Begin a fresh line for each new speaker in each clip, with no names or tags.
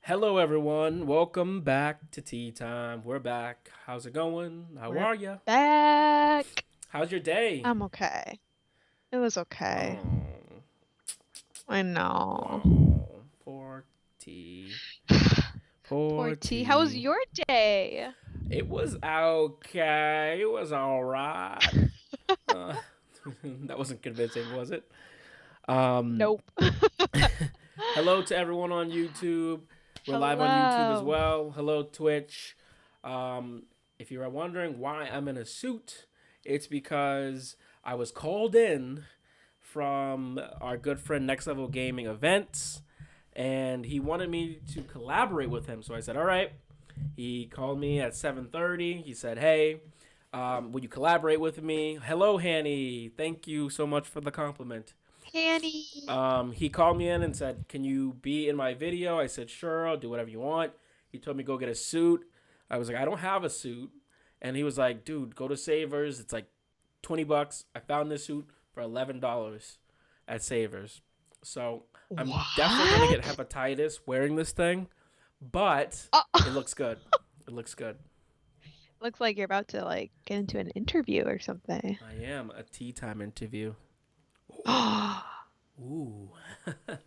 Hello, everyone. Welcome back to Tea Time. We're back. How's it going? How
We're
are you?
back.
How's your day?
I'm okay. It was okay.
Oh,
I know.
wow. Poor T.
Poor
Poor
T. How was
T.
your day?
It was okay. It was all right. Uh, that wasn't convincing, was it? Um,
Nope.
Hello to everyone on YouTube. We're live on YouTube as
Hello.
well. Hello, Twitch. Um, if you are wondering why I'm in a suit, it's because I was called in from our good friend Next Level Gaming events, and he wanted me to collaborate with him. So I said, "All right." He called me at 7:30. He said, "Hey, would you collaborate with me?" Hello, Hanny. Thank you so much for the compliment.
Hanny.
He called me in and said, "Can you be in my video?" I said, "Sure, I'll do whatever you want." He told me go get a suit. I was like, "I don't have a suit," and he was like, "Dude, go to Savers. It's like $20. I found this suit for $11 at Savers." So I'm definitely gonna get
What?
hepatitis wearing this thing, but it
Oh,
looks good. It looks good.
looks like you're about to get into an interview or something.
I am a tea time interview. Ooh.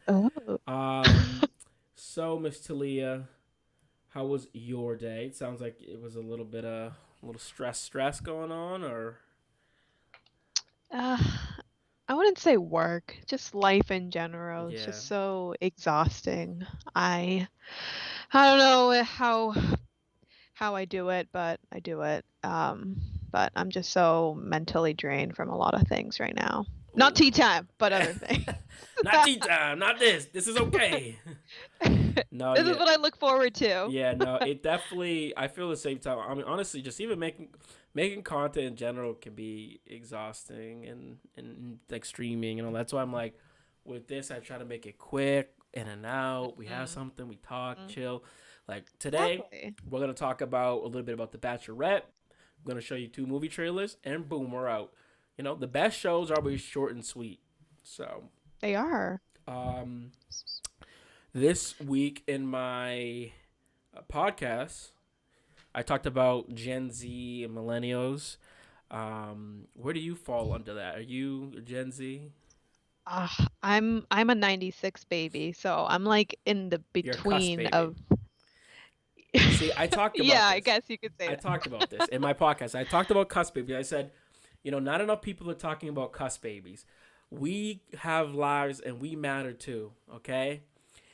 Oh.
um. So Miss Talia, how was your day? It sounds like it was a little stress going on, or
Uh, I wouldn't say work, just life in general. It's
yeah.
just so exhausting. I I don't know how I do it, but I do it. But I'm just so mentally drained from a lot of things right now. Not
Ooh.
tea time, but other things.
Not tea time. Not this. This is okay. No,
This is
yeah,
what I look forward to.
yeah. No, it definitely. I feel the same time. I mean, honestly, just even making content in general can be exhausting and like streaming and all. That's why I'm like, with this, I try to make it quick, in and out. We have
Mm,
something. We talk,
mm.
chill. Like today,
Exactly.
we're gonna talk about a little bit about the Bachelorette. I'm gonna show you two movie trailers, and boom, we're out. You know, the best shows are always short and sweet. So,
They are.
um, this week in my podcast, I talked about Gen Z and millennials. Where do you fall under that? Are you Gen Z?
I'm a 96 baby, so I'm like in the
You're a cuss
between
baby.
of
See, I talked
Yeah,
about
I
this.
guess you could say
I
that.
talked about this in my podcast. I talked about cuss babies. I said, not enough people are talking about cuss babies. We have lives and we matter too. Okay,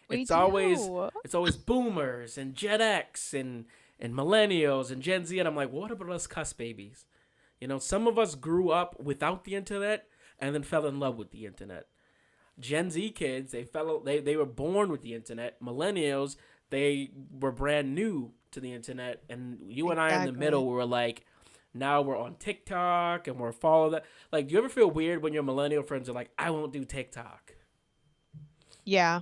We
it's always
do.
it's always boomers and Gen X and millennials and Gen Z, and I'm like, what about us cuss babies? You know, some of us grew up without the internet and then fell in love with the internet. Gen Z kids, they were born with the internet. Millennials, they were brand new to the internet, and you and I in the
Exactly.
middle were like, now we're on TikTok and we're following that. Like, do you ever feel weird when your millennial friends are like, I won't do TikTok?
Yeah,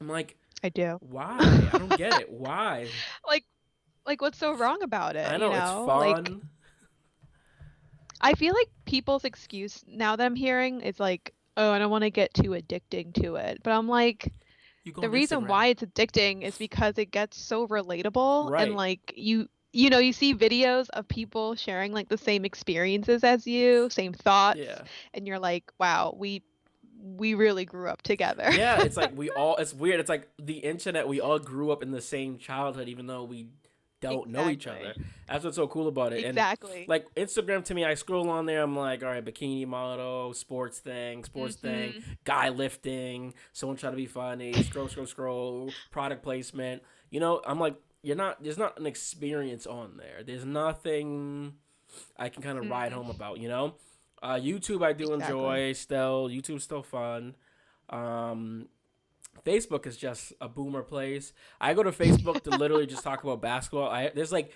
I'm like,
I do.
why? I don't get it. Why?
Like like what's so wrong about it,
I
you
know it's
know? Like
fun.
I feel like people's excuse now that I'm hearing is like, "Oh, I don't want to get too addicting to it." But I'm like,
You go
the
on
reason
Instagram,
why it's addicting is because it gets so relatable and
right?
like you know, you see videos of people sharing like the same experiences as you, same thoughts,
Yeah.
and you're like, "Wow, we really grew up together."
Yeah, it's like we all, it's weird. It's like the internet, we all grew up in the same childhood, even though we don't know each
Exactly.
other. That's what's so cool about it. And
Exactly.
like Instagram to me, I scroll on there, I'm like, all right, bikini model, sports thing,
Mhm.
guy lifting, someone trying to be funny, scroll, product placement. You know, I'm like, there's not an experience on there. There's nothing I can kind of ride home
Mm,
about, you know? YouTube, I do
exactly.
enjoy still. YouTube's still fun. Um, Facebook is just a boomer place. I go to Facebook to literally just talk about basketball. There's like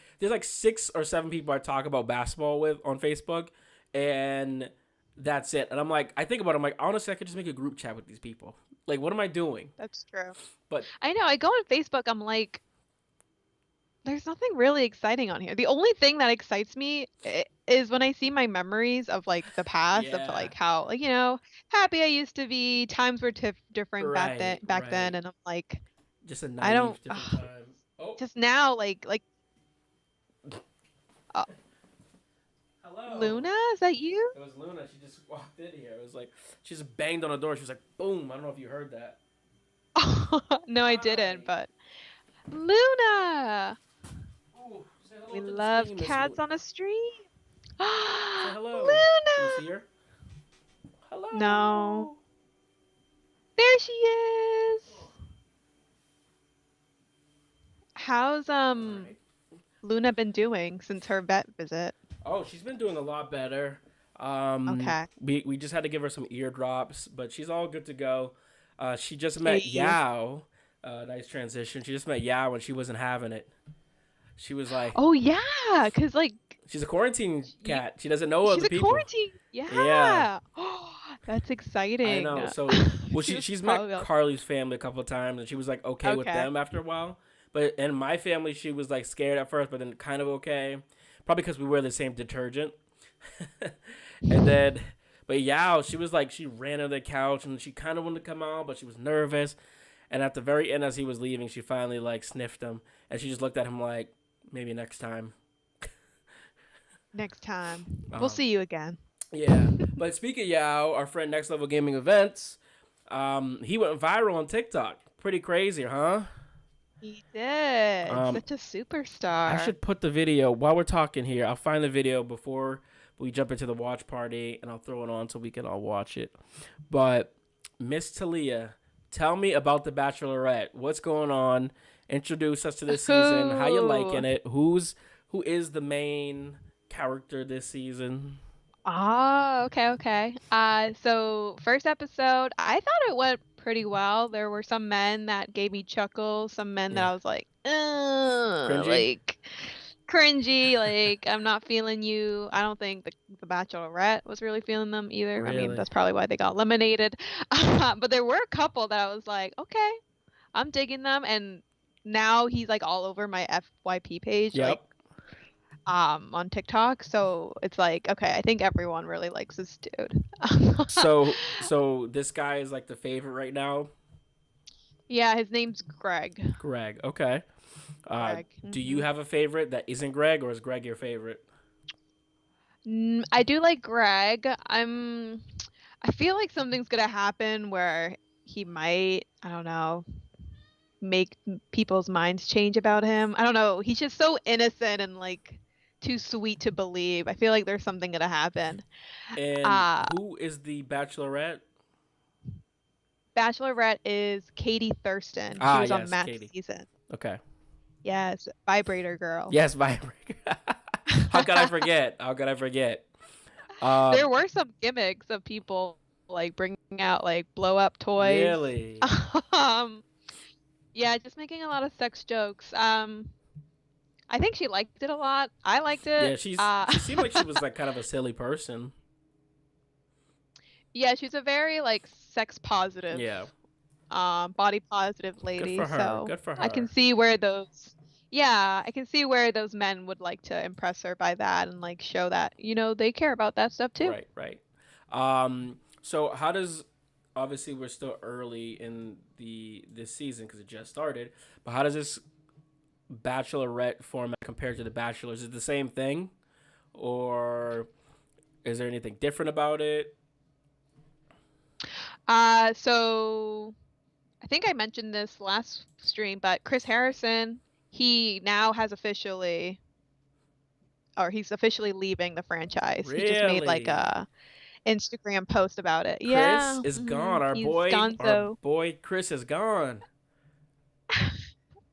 6 or 7 people I talk about basketball with on Facebook, and that's it. And I'm like, I think about it, I'm like, honestly, I could just make a group chat with these people. Like, what am I doing?
That's true.
But
I know. I go on Facebook, I'm like, there's nothing really exciting on here. The only thing that excites me is when I see my memories of like the past of
yeah,
like how like happy I used to be. Times were different back then,
right.
and I'm like,
Just a
I don't.
naive, different time. Oh,
Just now, uh,
hello.
Luna, is that you?
It was Luna. She just walked in here. It was like she just banged on the door. She was like, "Boom!" I don't know if you heard that.
No, I didn't.
Hi.
But Luna,
Ooh, say
we
hello to the
love
stream, Miss
cats
Luna.
on a stream.
Say hello. Can you see
Luna.
her?
No,
Hello.
there she is. How's
All right.
Luna been doing since her vet visit?
Oh, she's been doing a lot better.
Okay.
We just had to give her some eardrops, but she's all good to go. She just met
Hey.
Yao. Nice transition. She just met Yao and she wasn't having it. She was like,
Oh yeah, 'cause like
she's a quarantine
you,
cat. She doesn't know
she's
other
a
people.
quarantine.
Yeah,
Yeah. Oh, that's
I
exciting.
know. So, well,
She was
she's met
probably like,
Carly's family a couple of times, and she was like okay with
okay.
them after a while. But in my family, she was like scared at first, but then kind of okay. Probably because we wear the same detergent. And then, but Yao, she was like she ran on the couch and she kind of wanted to come out, but she was nervous. And at the very end, as he was leaving, she finally like sniffed him, and she just looked at him like maybe next time.
Next time. We'll
Um,
see you again.
yeah. But speaking of Yao, our friend Next Level Gaming Events, he went viral on TikTok. Pretty crazy, huh?
He did.
Um,
Such a
I
superstar.
should put the video while we're talking here. I'll find the video before we jump into the watch party, and I'll throw it on so we can all watch it. But Miss Talia, tell me about the Bachelorette. What's going on? Introduce us to this season. How you
Who?
liking it? Who is the main character this season?
Ah, okay, okay. So first episode, I thought it went pretty well. There were some men that gave me chuckles, some men that
Yeah,
I was
cringy.
like cringy, like I'm not feeling you. I don't think the Bachelorette was really feeling them either. I mean,
Really?
that's probably why they got eliminated. But there were a couple that I was like, okay, I'm digging them, and now he's like all over my FYP page, like
Yep.
on TikTok. So it's like, okay, I think everyone really likes this dude.
So this guy is like the favorite right now.
Yeah, his name's Greg.
Greg. Okay. Uh,
Greg.
do you have a favorite that isn't Greg, or is Greg your favorite?
I do like Greg. I feel like something's gonna happen where he might, I don't know, make people's minds change about him. I don't know. He's just so innocent and like too sweet to believe. I feel like there's something gonna happen.
And
Uh,
who is the Bachelorette?
Bachelorette is Katie Thurston. She
Ah,
was on
yes,
Matt's
Katie.
season.
Okay.
Yes, vibrator girl.
Yes, vibrator. How could I forget? How could I forget?
There
Um,
were some gimmicks of people like bringing out like blow up toys.
really?
Um, yeah, just making a lot of sex jokes. I think she liked it a lot. I liked it.
Yeah, she seemed like she was like kind of a silly person.
Yeah, she's a very like sex positive,
Yeah,
body positive
good
lady.
for her.
So
Good for
I can
her.
see where those, yeah, I can see where those men would like to impress her by that and like show that, they care about that stuff too.
Right, right. So how does obviously we're still early in the this season because it just started, but how does this Bachelorette format compare to the Bachelor? Is it the same thing, or is there anything different about it?
So I think I mentioned this last stream, but Chris Harrison, he now has officially, or he's officially leaving the franchise. He just made like
Really?
a Instagram post about it.
Chris
Yeah,
is gone. Our
he's
boy,
gone.
our
So
boy Chris is gone.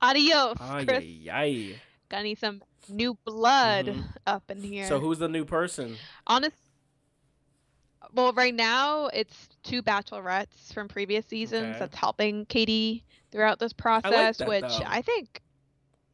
adios,
Ay,
Chris.
ay, ay.
Gonna need some new blood
Mm-hmm.
up in
So
here.
who's the new person?
Honest, well, right now it's two bachelorettes from previous seasons
Okay.
that's helping Katie throughout this
I like
process,
that
which
though.
I think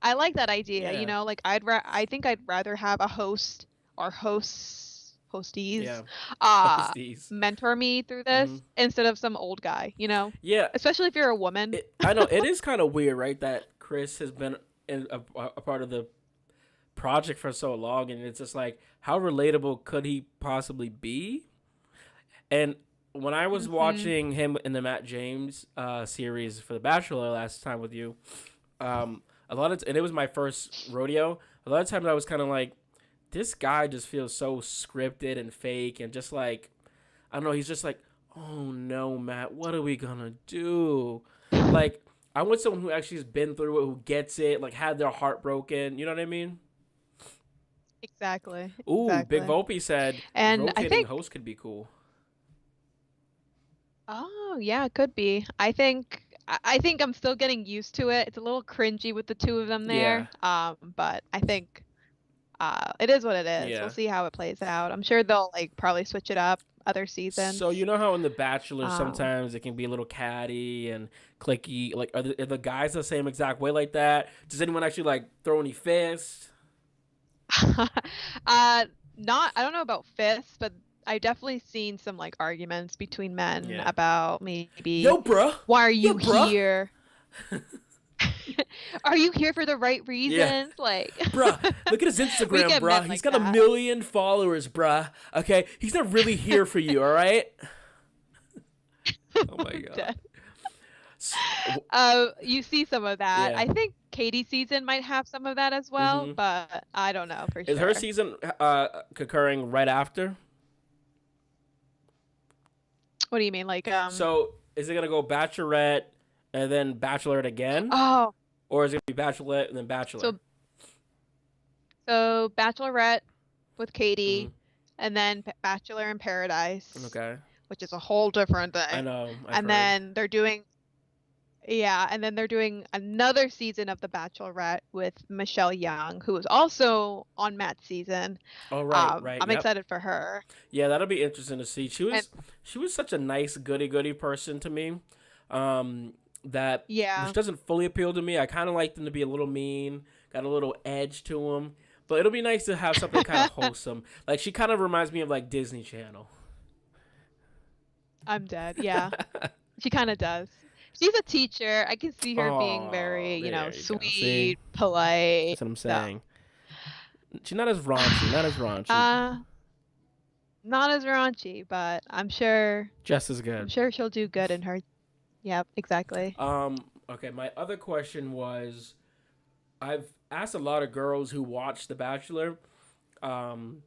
I like that idea.
Yeah.
Like I think I'd rather have a host or hosties
Yeah. Hosties.
mentor me through
Mm-hmm.
this instead of some old guy.
Yeah.
Especially if you're a woman.
I know it is kind of weird, right? That Chris has been a part of the project for so long, and it's just like, how relatable could he possibly be? And when I was
Hmm.
watching him in the Matt James series for The Bachelor last time with you, a lot of and it was my first rodeo. A lot of times I was kind of like, this guy just feels so scripted and fake, and just like, I don't know, he's just like, oh no, Matt, what are we gonna do? Like, I want someone who actually has been through it, who gets it, like had their heart broken. You know what I mean?
Exactly.
Ooh, Big
Exactly.
Volpe said
And I
rotating
think,
host could be cool.
oh yeah, it could be. I think I'm still getting used to it. It's a little cringy with the two of them
Yeah,
there. But I think it is what it is. We'll
yeah.
see how it plays out. I'm sure they'll like probably switch it up other
So you
seasons.
know how in The Bachelor
Um,
sometimes it can be a little catty and clicky. Like, are the guys the same exact way like that? Does anyone actually like throw any fists?
uh, not I don't know about fists, but I definitely seen some like arguments between men
Yeah.
about
Yo,
maybe
bruh.
why are
Yo,
you
bruh.
here? Are you here for the right
Yeah.
reasons? Like
Bruh, look at his
we
Instagram,
get men
bruh. He's
like
got a
that.
million followers, bruh. Okay, he's not really here for you, all right? Oh my
I'm
god.
dead.
S- w-
You see some of that.
Yeah.
I think Katie's season might have some of that as well,
Mhm.
but I don't know for
Is her
sure.
season concurring right after?
What do you mean? Like,
So is it gonna go Bachelorette and then Bachelorette again,
oh,
or is it gonna be Bachelorette and then Bachelor?
so so Bachelorette with
Hmm.
Katie, and then Bachelor in Paradise,
Okay.
which is a whole different
I
thing.
know. I've
And
heard.
then they're doing, yeah, and then they're doing another season of The Bachelorette with Michelle Young, who was also on Matt's season.
Oh right, right.
I'm
Yep.
excited for her.
Yeah, that'll be interesting to see.
And
She was such a nice goody goody person to me. Um, that which
yeah.
doesn't fully appeal to me. I kind of like them to be a little mean, got a little edge to them. But it'll be nice to have something kind of wholesome. Like she kind of reminds me of like Disney Channel.
I'm dead. Yeah. She kind of does. She's a teacher. I can see her being
Oh,
very,
there you go. See,
sweet, polite.
that's what I'm
So,
saying. She's not as raunchy, not as raunchy.
uh, not as raunchy, but
Just as
I'm
good.
sure she'll do good in her. Yep, exactly.
Okay, my other question was I've asked a lot of girls who watch The Bachelor, um,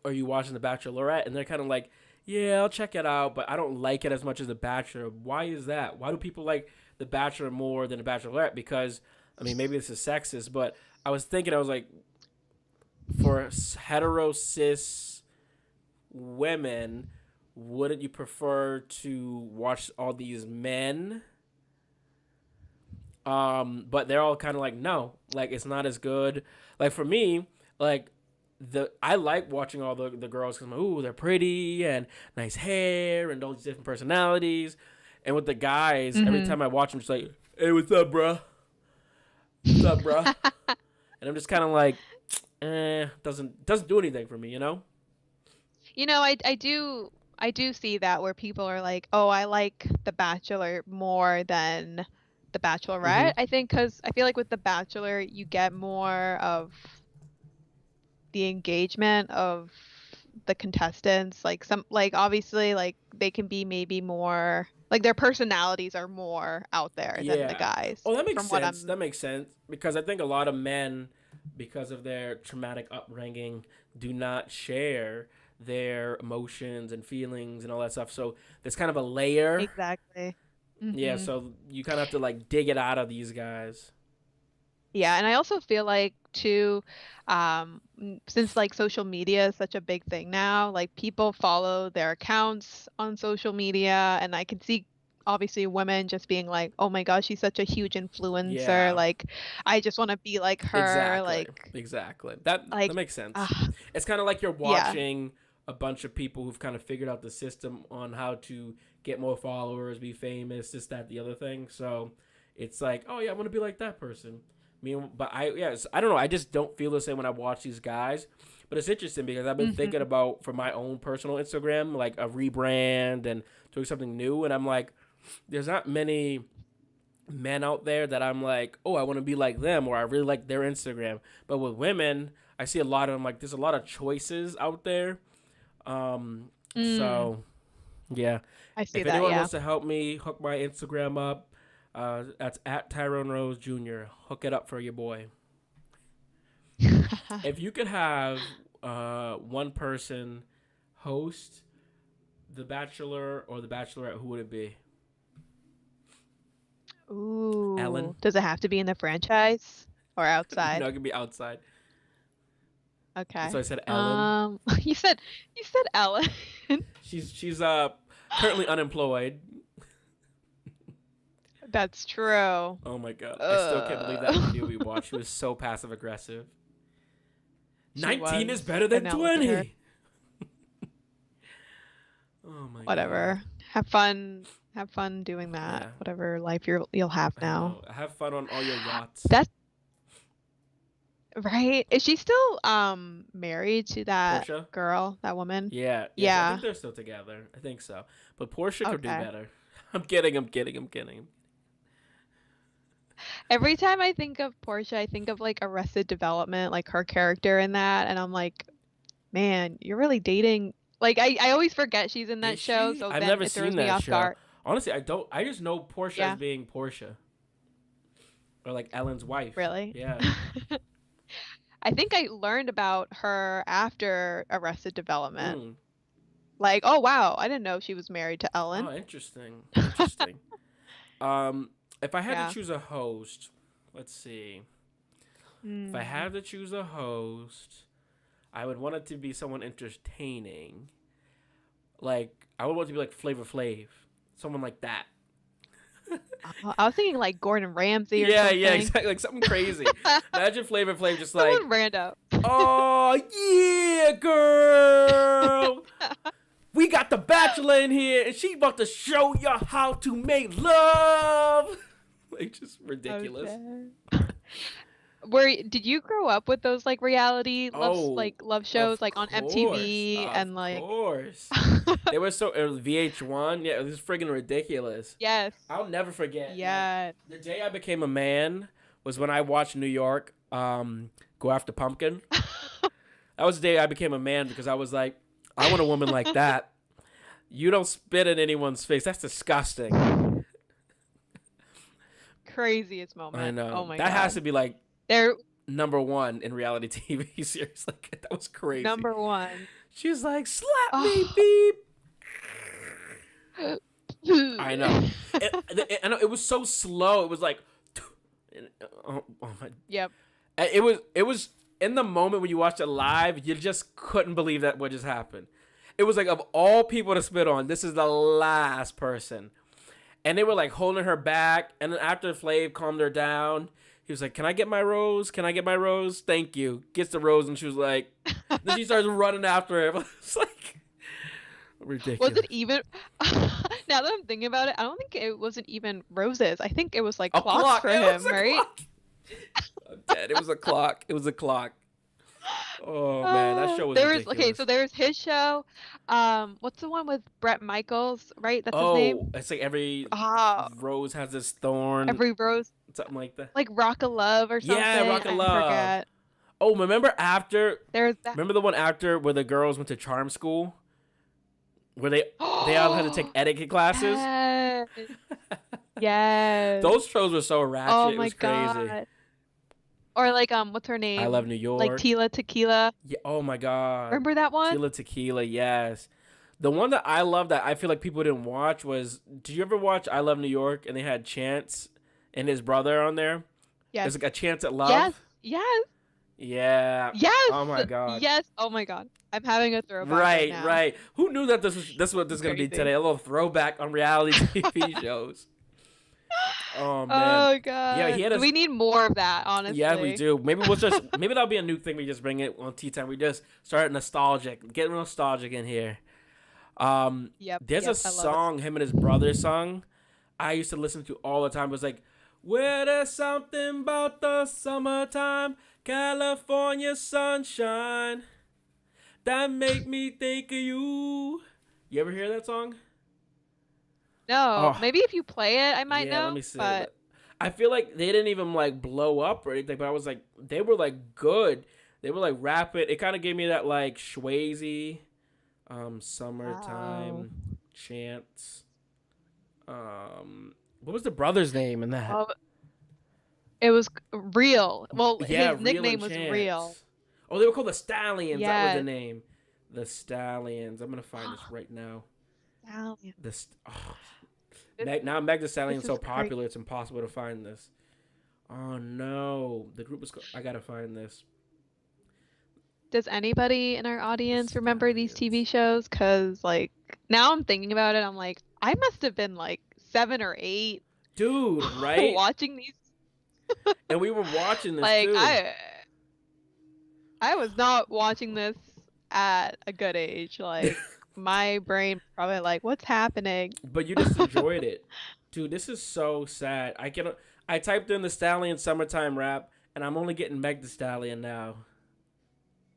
are you watching The Bachelorette? And they're kind of like, yeah, I'll check it out, but I don't like it as much as The Bachelor. Why is that? Why do people like The Bachelor more than The Bachelorette? Because, I mean, maybe this is sexist, but I was thinking, I was like, for hetero cis women, wouldn't you prefer to watch all these men But they're all kind of like, no, like it's not as good. Like for me, like I like watching all the girls because ooh, they're pretty and nice hair and all these different personalities. And with the guys, every
Mm-hmm.
time I watch them, just like, hey, what's up, bruh? What's up, bruh? And I'm just kind of like, doesn't do anything for me, you know?
I do see that where people are like, "Oh, I like The Bachelor more than The
Mm-hmm.
Bachelorette." I think because I feel like with The Bachelor, you get more of the engagement of the contestants. Like like obviously, like they can be maybe more like their personalities are more out there than the
Yeah.
guys.
Oh, that makes
From what
sense.
I'm,
That makes sense because I think a lot of men, because of their traumatic upbringing, do not share their emotions and feelings and all that stuff. So there's kind of a layer.
exactly.
Yeah.
Hmm.
So you kind of have to like dig it out of these guys.
Yeah, and I also feel like too, since like social media is such a big thing now, like people follow their accounts on social media, and I can see obviously women just being like, "Oh my gosh, she's such a huge influencer.
Yeah.
Like, I just want to be like her."
Exactly. Exactly. That
Like,
makes sense.
uh,
It's kind of like you're
yeah,
watching a bunch of people who've kind of figured out the system on how to get more followers, be famous, this, that, the other thing. So it's like, oh yeah, I want to be like that person. But I don't know. I just don't feel the same when I watch these guys. But it's interesting because I've been thinking
hmm,
about for my own personal Instagram, like a rebrand and doing something new, and I'm like, there's not many men out there that I'm like, oh, I want to be like them, or I really like their Instagram. But with women, I see a lot of them. Like, there's a lot of choices out there.
mm,
So yeah,
I see
if
that.
anyone
Yeah.
wants to help me hook my Instagram up, that's at Tyrone Rose Jr. Hook it up for your boy. If you could have one person host The Bachelor or The Bachelorette, who would it be? Ellen?
Ooh, does it have to be in the franchise or
No,
outside?
it could be outside. That's why
Okay.
I said Ellen.
You said Ellen.
She's currently unemployed.
That's true.
Oh my god, I still can't believe that
Uh,
video we watched. She was so passive aggressive.
she
19 is
was.
better
And
than
now look at her.
20. Oh my god.
Whatever. Have fun. Have fun doing that.
Yeah,
Whatever life you'll have
I
now.
know. Have fun on all your yachts.
That's right. Is she still married to that
Portia.
girl, that woman?
Yeah, yes, I think
Yeah.
they're still together. I think so. But Portia could do
Okay.
better. I'm kidding. I'm kidding. I'm kidding.
Every time I think of Portia, I think of like Arrested Development, like her character in that, and I'm like, man, you're really dating. Like I always forget she's in that
Is
show,
she?
so
I've
then
never
it
seen
throws me
that
off
show.
guard.
Honestly, I don't. I just know Portia as
Yeah,
being Portia or like Ellen's wife.
really.
Yeah.
I think I learned about her after Arrested Development.
Mm.
Like, oh wow, I didn't know she was married to
Oh,
Ellen.
interesting. Interesting. Um, if I had to
Yeah.
choose a host, let's see. If I
Hmm.
had to choose a host, I would want it to be someone entertaining. Like I would want it to be like Flavor Flav, someone like that.
I was thinking like Gordon Ramsay or
Yeah, yeah,
something.
exactly, like something crazy. Imagine Flavor Flav just like,
Someone random.
oh yeah, girl, we got the Bachelor in here, and she about to show you how to make love. Like just ridiculous.
Okay. Did you grow up with those like reality
Oh,
love shows
of
like on
course,
MTV
of
and like
course. They were so VH1. Yeah, it was friggin' ridiculous.
yes.
I'll never forget. Like
Yes.
the day I became a man was when I watched New York go after Pumpkin. That was the day I became a man because I was like, I want a woman like that. You don't spit in anyone's face. That's disgusting.
Craziest
I
moment. Oh
know.
my
That has to
God.
be like
They're
number one in reality TV series. Like that was crazy.
number one.
She's like, slap me,
Oh.
beep. I know. I know it was so slow. It was like, oh my.
Yep.
It was in the moment when you watched it live, you just couldn't believe that what just happened. It was like of all people to spit on, this is the last person. and they were like holding her back. And then after Flav calmed her down, he was like, "Can I get my rose? Can I get my rose? Thank you." Gets the rose, and she was like, then she starts running after him. It's like
Was
ridiculous.
it even? Now that I'm thinking about it, I don't think it wasn't even roses. I think it was like
A
clocks
clock.
for
It was
him,
a
right?
clock. I'm dead. It was a clock. It was a clock. Oh man, that show was
There was okay, so
ridiculous.
there was his show. What's the one with Brett Michaels, right? That's his name.
Oh, it's like every
Ah,
rose has this thorn,
every rose,
something like that.
like Rock of Love or
Yeah,
something.
Rock of
I
Love.
forget.
Oh, remember after?
There's that.
Remember the one after where the girls went to charm school, where they all had to take etiquette classes.
Yes. Yes.
Those shows were so
Oh
ratchet. It
my
was crazy.
God. Or like what's her
I Love
name?
New
Like
York.
Tila Tequila.
Yeah. Oh my God.
Remember that one?
Tila Tequila. Yes. The one that I love that I feel like people didn't watch was. Did you ever watch I Love New York? And they had Chance and his brother on there.
Yes.
It's like a Chance at
Yes.
Love.
Yes.
Yeah.
Yes.
Oh my God.
Yes. Oh my God. I'm having a throwback
Right,
now.
right. Who knew that this what this is gonna be
Crazy.
today? A little throwback on reality TV shows. Oh man.
Oh God.
Yeah, he had
We need more of that, honestly.
Yeah, we do. Maybe maybe that'll be a new thing. We just bring it on Tea Time. We just start nostalgic, get nostalgic in here.
Yep.
There's
yep,
a
I love it.
song him and his brother sung. I used to listen to all the time. It was like, "Where there's something about the summertime, California sunshine, that make me think of you." You ever hear that song?
No,
Oh,
maybe if you play it, I might
yeah. Let
know.
me see.
But
I feel like they didn't even like blow up or anything, but I was like, they were like good. They were like rapid. It kind of gave me that like Schwazy,
wow.
summertime, chance. What was the brother's name in that?
Oh, it was real. Well,
Yeah,
his
Real
nickname
and
was Real.
Chance. Oh, they were called the Stallions. That was the
Yes.
name. The Stallions. I'm gonna find this right now.
Stallion.
Now Meg the Stallion's
This
so
is great.
popular, it's impossible to find this. Oh no, the group was. I gotta find this.
Does anybody in our audience remember these TV
Stallions.
shows? Because, like, now I'm thinking about it, I'm like, I must have been like 7 or 8
Dude, right?
watching these.
And we were watching this
Like,
too.
I was not watching this at a good age. Like, my brain probably like, what's happening?
But you just enjoyed it. Dude, this is so sad. I typed in the Stallion summertime rap, and I'm only getting Meg the Stallion now.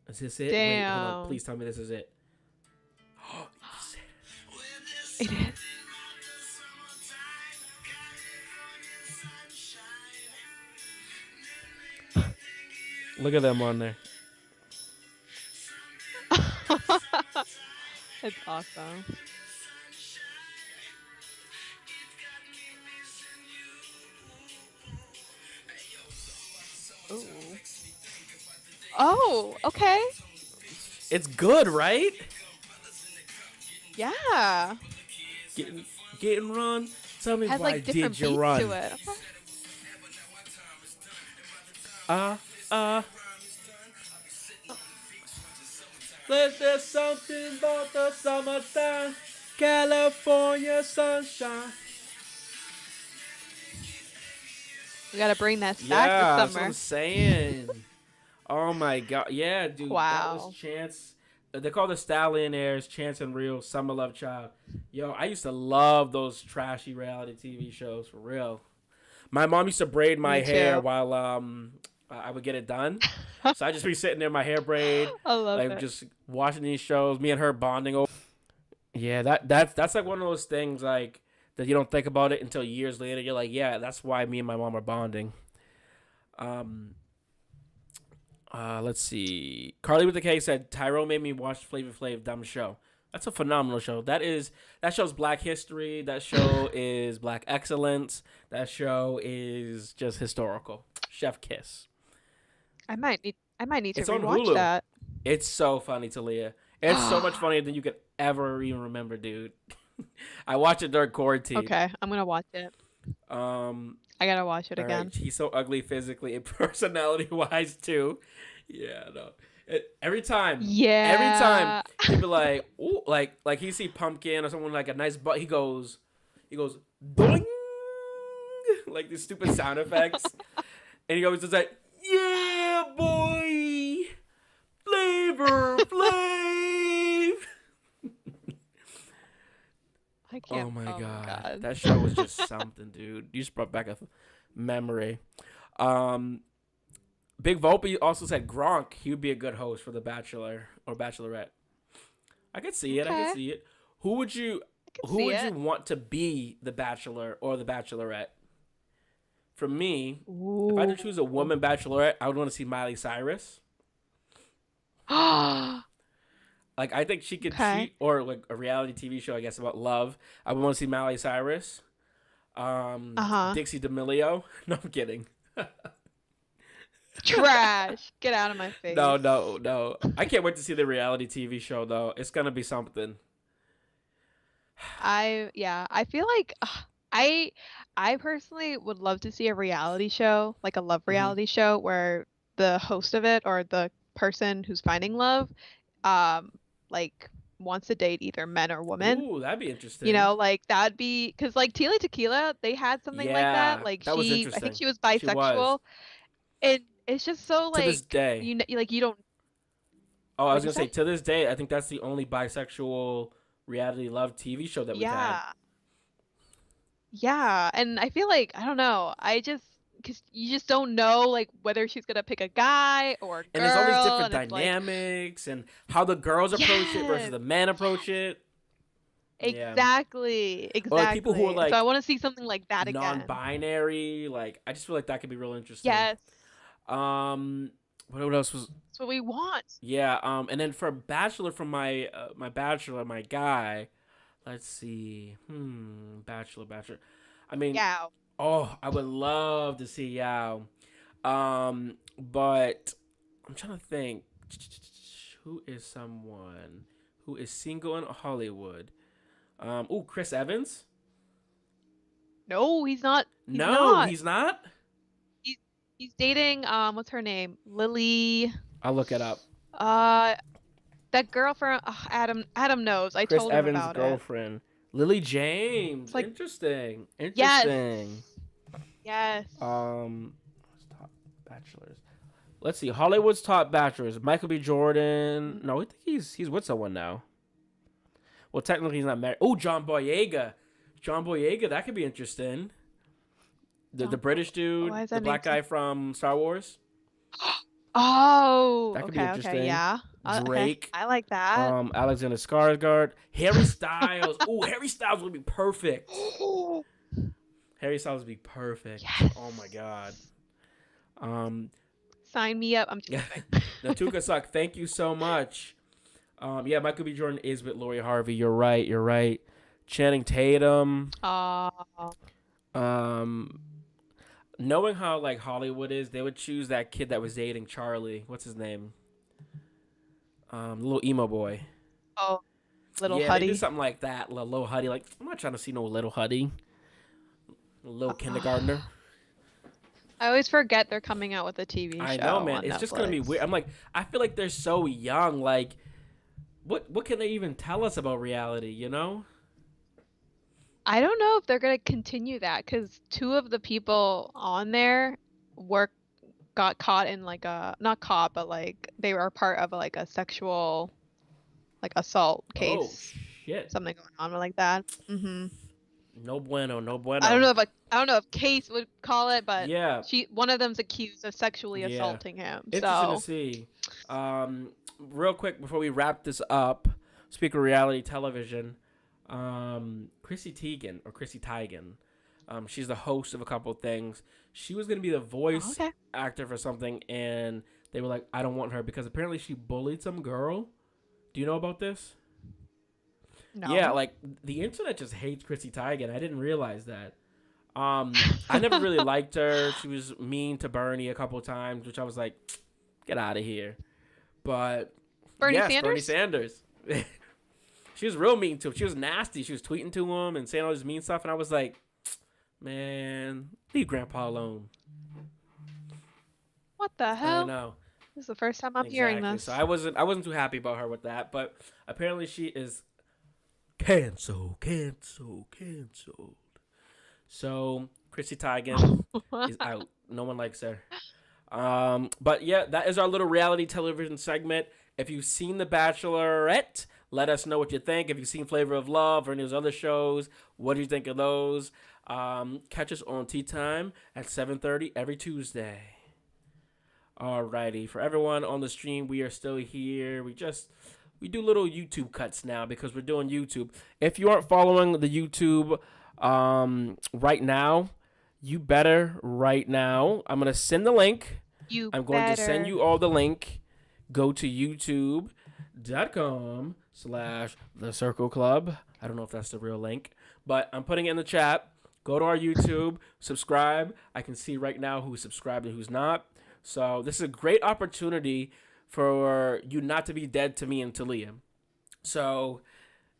Is this it? Wait, hold on.
Damn.
Please tell me this is it. Oh,
It is.
look at them on there.
It's awesome. Ooh. Oh, okay.
It's good, right?
Yeah.
Getting run. Tell me
Has
why
like different
did you
beats
run?
to it. Okay.
uh. There's something about the summertime, California sunshine.
We gotta bring that
Yeah,
back
that's
this
what
summer.
I'm saying. Oh my God, yeah, dude, that
Wow.
was Chance. They call the Stallionaires Chance and Real Summer Love Child. Yo, I used to love those trashy reality TV shows for real. My mom used to braid my
Me
hair
too.
while I would get it done. So I just be sitting there in my hair braid,
I love
like
it.
just watching these shows. Me and her bonding over. Yeah, that's like one of those things like that you don't think about it until years later. You're like, yeah, that's why me and my mom are bonding. Let's see. Carly with the K said Tyrone made me watch Flavor Flav Dumb Show. That's a phenomenal show. That show's Black history. That show is Black excellence. That show is just historical. Chef Kiss.
I might need to
It's on
rewatch
Hulu.
that.
It's so funny, Talia. It's so much funnier than you could ever even remember, dude. I watched it during quarantine.
Okay, I'm gonna watch it.
Um,
I gotta watch it
all
again.
right, he's so ugly physically and personality wise too. Yeah, no. Every time
Yeah.
he'd be like, ooh, like he see Pumpkin or someone like a nice butt. He goes, He goes, doing, like these stupid sound effects. And he always does that, yeah, boy, Flavor Flav.
I can't.
Oh my
Oh my
god,
god.
that show was just something, dude. You just brought back a memory. Big Volpe also said Gronk. He would be a good host for The Bachelor or Bachelorette. I could see it. I
Okay.
could see it. Who would you?
I can
Who
see
would
it.
you want to be the Bachelor or the Bachelorette? For me, if I had to choose a
Ooh.
woman Bachelorette, I would want to see Miley Cyrus.
Okay.
Like I think she could she or like a reality TV show, I guess, about love. I would want to see Miley Cyrus.
Uh-huh.
Dixie D'Amelio. No, I'm kidding.
Trash. Get out of my face.
No, no, no. I can't wait to see the reality TV show though. It's gonna be something.
I feel like I personally would love to see a reality show, like a love
Hmm.
reality show where the host of it or the person who's finding love um like wants to date either men or women.
Ooh, that'd be interesting.
Like that'd be because like Tila Tequila, they had something like that.
Yeah,
Like
that was
I think
interesting.
she was
She was.
bisexual, and it's just so
To this
like
day.
like you don't.
Oh, I was
What'd you
gonna say
say?
to this day, I think that's the only bisexual reality love TV show that we've had.
Yeah, yeah, and I feel like I don't know. I just because you just don't know like whether she's gonna pick a guy or a
And there's all these
girl,
different
and it's like
dynamics and how the girls approach it versus
yes,
the men approach
yes,
it. Yeah.
exactly,
Or like people who are
exactly. So I
like
want to see something like that again.
non-binary, like I just feel like that could be real interesting.
Yes,
Um what else was
that's what we want.
yeah, and then for Bachelor from my bachelor, my guy, let's see. Bachelor. I mean,
Yeah.
oh, I would love to see Yao. But I'm trying to think who is someone who is single in Hollywood. Chris Evans?
No, he's not. He's
No,
not.
he's not.
He's he's dating what's her name? Lily.
I'll look it up.
Uh that girl from Adam knows. I
Chris
told him
Evans'
about it.
girlfriend, Lily
It's
James.
like
Interesting.
yes.
Interesting.
Yes.
What's top bachelors? Let's see. Hollywood's top bachelors. Michael B. Jordan.
Mm.
No, I think he's with someone now. Well, technically he's not married. Oh, John Boyega. John Boyega. That could be interesting. The
John
British dude,
Why is
the
that name
black guy from Star Wars.
Oh,
That could be
okay,
interesting.
yeah. Okay.
Drake.
I like that.
Alexander Skarsgård. Harry Styles. Oh, Harry Styles would be perfect. Harry Styles would be perfect.
Yes.
Oh my god.
Sign me up. I'm just
Yeah.
kidding.
Natuka Suck, thank you so much. Yeah, Michael B. Jordan is with Lori Harvey. You're right. You're right. Channing Tatum.
Oh,
Knowing how like Hollywood is, they would choose that kid that was dating Charlie. What's his name? Little emo boy.
oh, little
Yeah, they do
Huddy.
something like that. Little Huddy. Like I'm not trying to see no little Huddy. Little kindergartner.
I always forget they're coming out with a TV show
I know, man.
on
It's just gonna be
Netflix.
weird. I'm like, I feel like they're so young. Like, what can they even tell us about reality? You know?
I don't know if they're gonna continue that because two of the people on there were got caught in like a not caught but like they were part of like a sexual like assault
Oh
case,
shit.
something going on like that.
No bueno. No
I don't
bueno.
know if I don't know if case would call it, but
Yeah.
one of them's accused of sexually
Yeah.
assaulting him.
Interesting to
So
see. Real quick before we wrap this up, speak of reality television. Chrissy Teigen. She's the host of a couple things. She was gonna be the voice
okay.
actor for something, and they were like, "I don't want her," because apparently she bullied some girl. Do you know about this?
No.
Yeah, like the internet just hates Chrissy Teigen. I didn't realize that. I never really liked her. She was mean to Bernie a couple times, which I was like, "Get out of here." But
Bernie
yes,
Sanders?
Bernie Sanders. She was real mean to him. She was nasty. She was tweeting to him and saying all this mean stuff, and I was like, "Man, leave Grandpa alone."
What the
I
hell?
know.
This is the first time I'm hearing
Exactly.
this.
So I wasn't too happy about her with that, but apparently she is cancel. So Chrissy Teigen is out. No one likes her. But yeah, that is our little reality television segment. If you've seen The Bachelorette, let us know what you think. If you've seen Flavor of Love or any of those other shows, what do you think of those? Catch us on Tea Time at 7:30 every Tuesday. Alrighty, for everyone on the stream, we are still here. We do little YouTube cuts now because we're doing YouTube. If you aren't following the YouTube right now, you better right now. I'm gonna send the link. I'm going to send you all the link. Go to youtube.com/The Circle Club. I don't know if that's the real link, but I'm putting it in the chat. Go to our YouTube, subscribe. I can see right now who's subscribed and who's not. So this is a great opportunity for you not to be dead to me and to Liam. So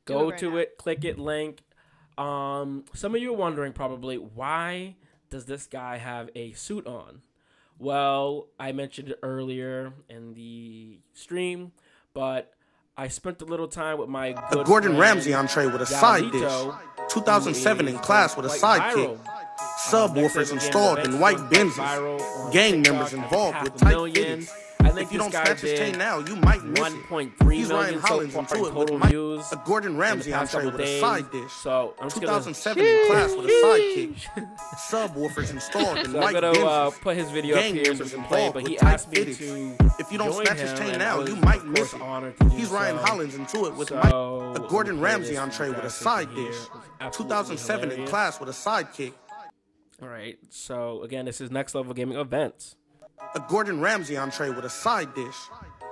go to it, click it, link. Some of you are wondering probably, why does this guy have a suit on? Well, I mentioned it earlier in the stream, but I spent a little time with my good
Gordon
friend,
Ramsay entree with a side dish. 2007 in class with a sidekick. Subwoofers installed in white Benzes. Gang members involved with tight fittings. If you don't snatch his chain now, you might miss it.
1.3
He's
million
Ryan Hollins into it with
views.
a Gordon Ramsay entree with a side dish.
So I'm
2007 in class with a sidekick. Subwoofers installed in white
Benzes. I'm gonna put his video up here so we can play. But he asked me to.
If you don't snatch his chain now, you might miss it. He's Ryan Hollins into it with a Gordon Ramsay entree with a side dish. 2007 in class with a sidekick.
All right. So again, this is Next Level Gaming Events.
A Gordon Ramsay entree with a side dish.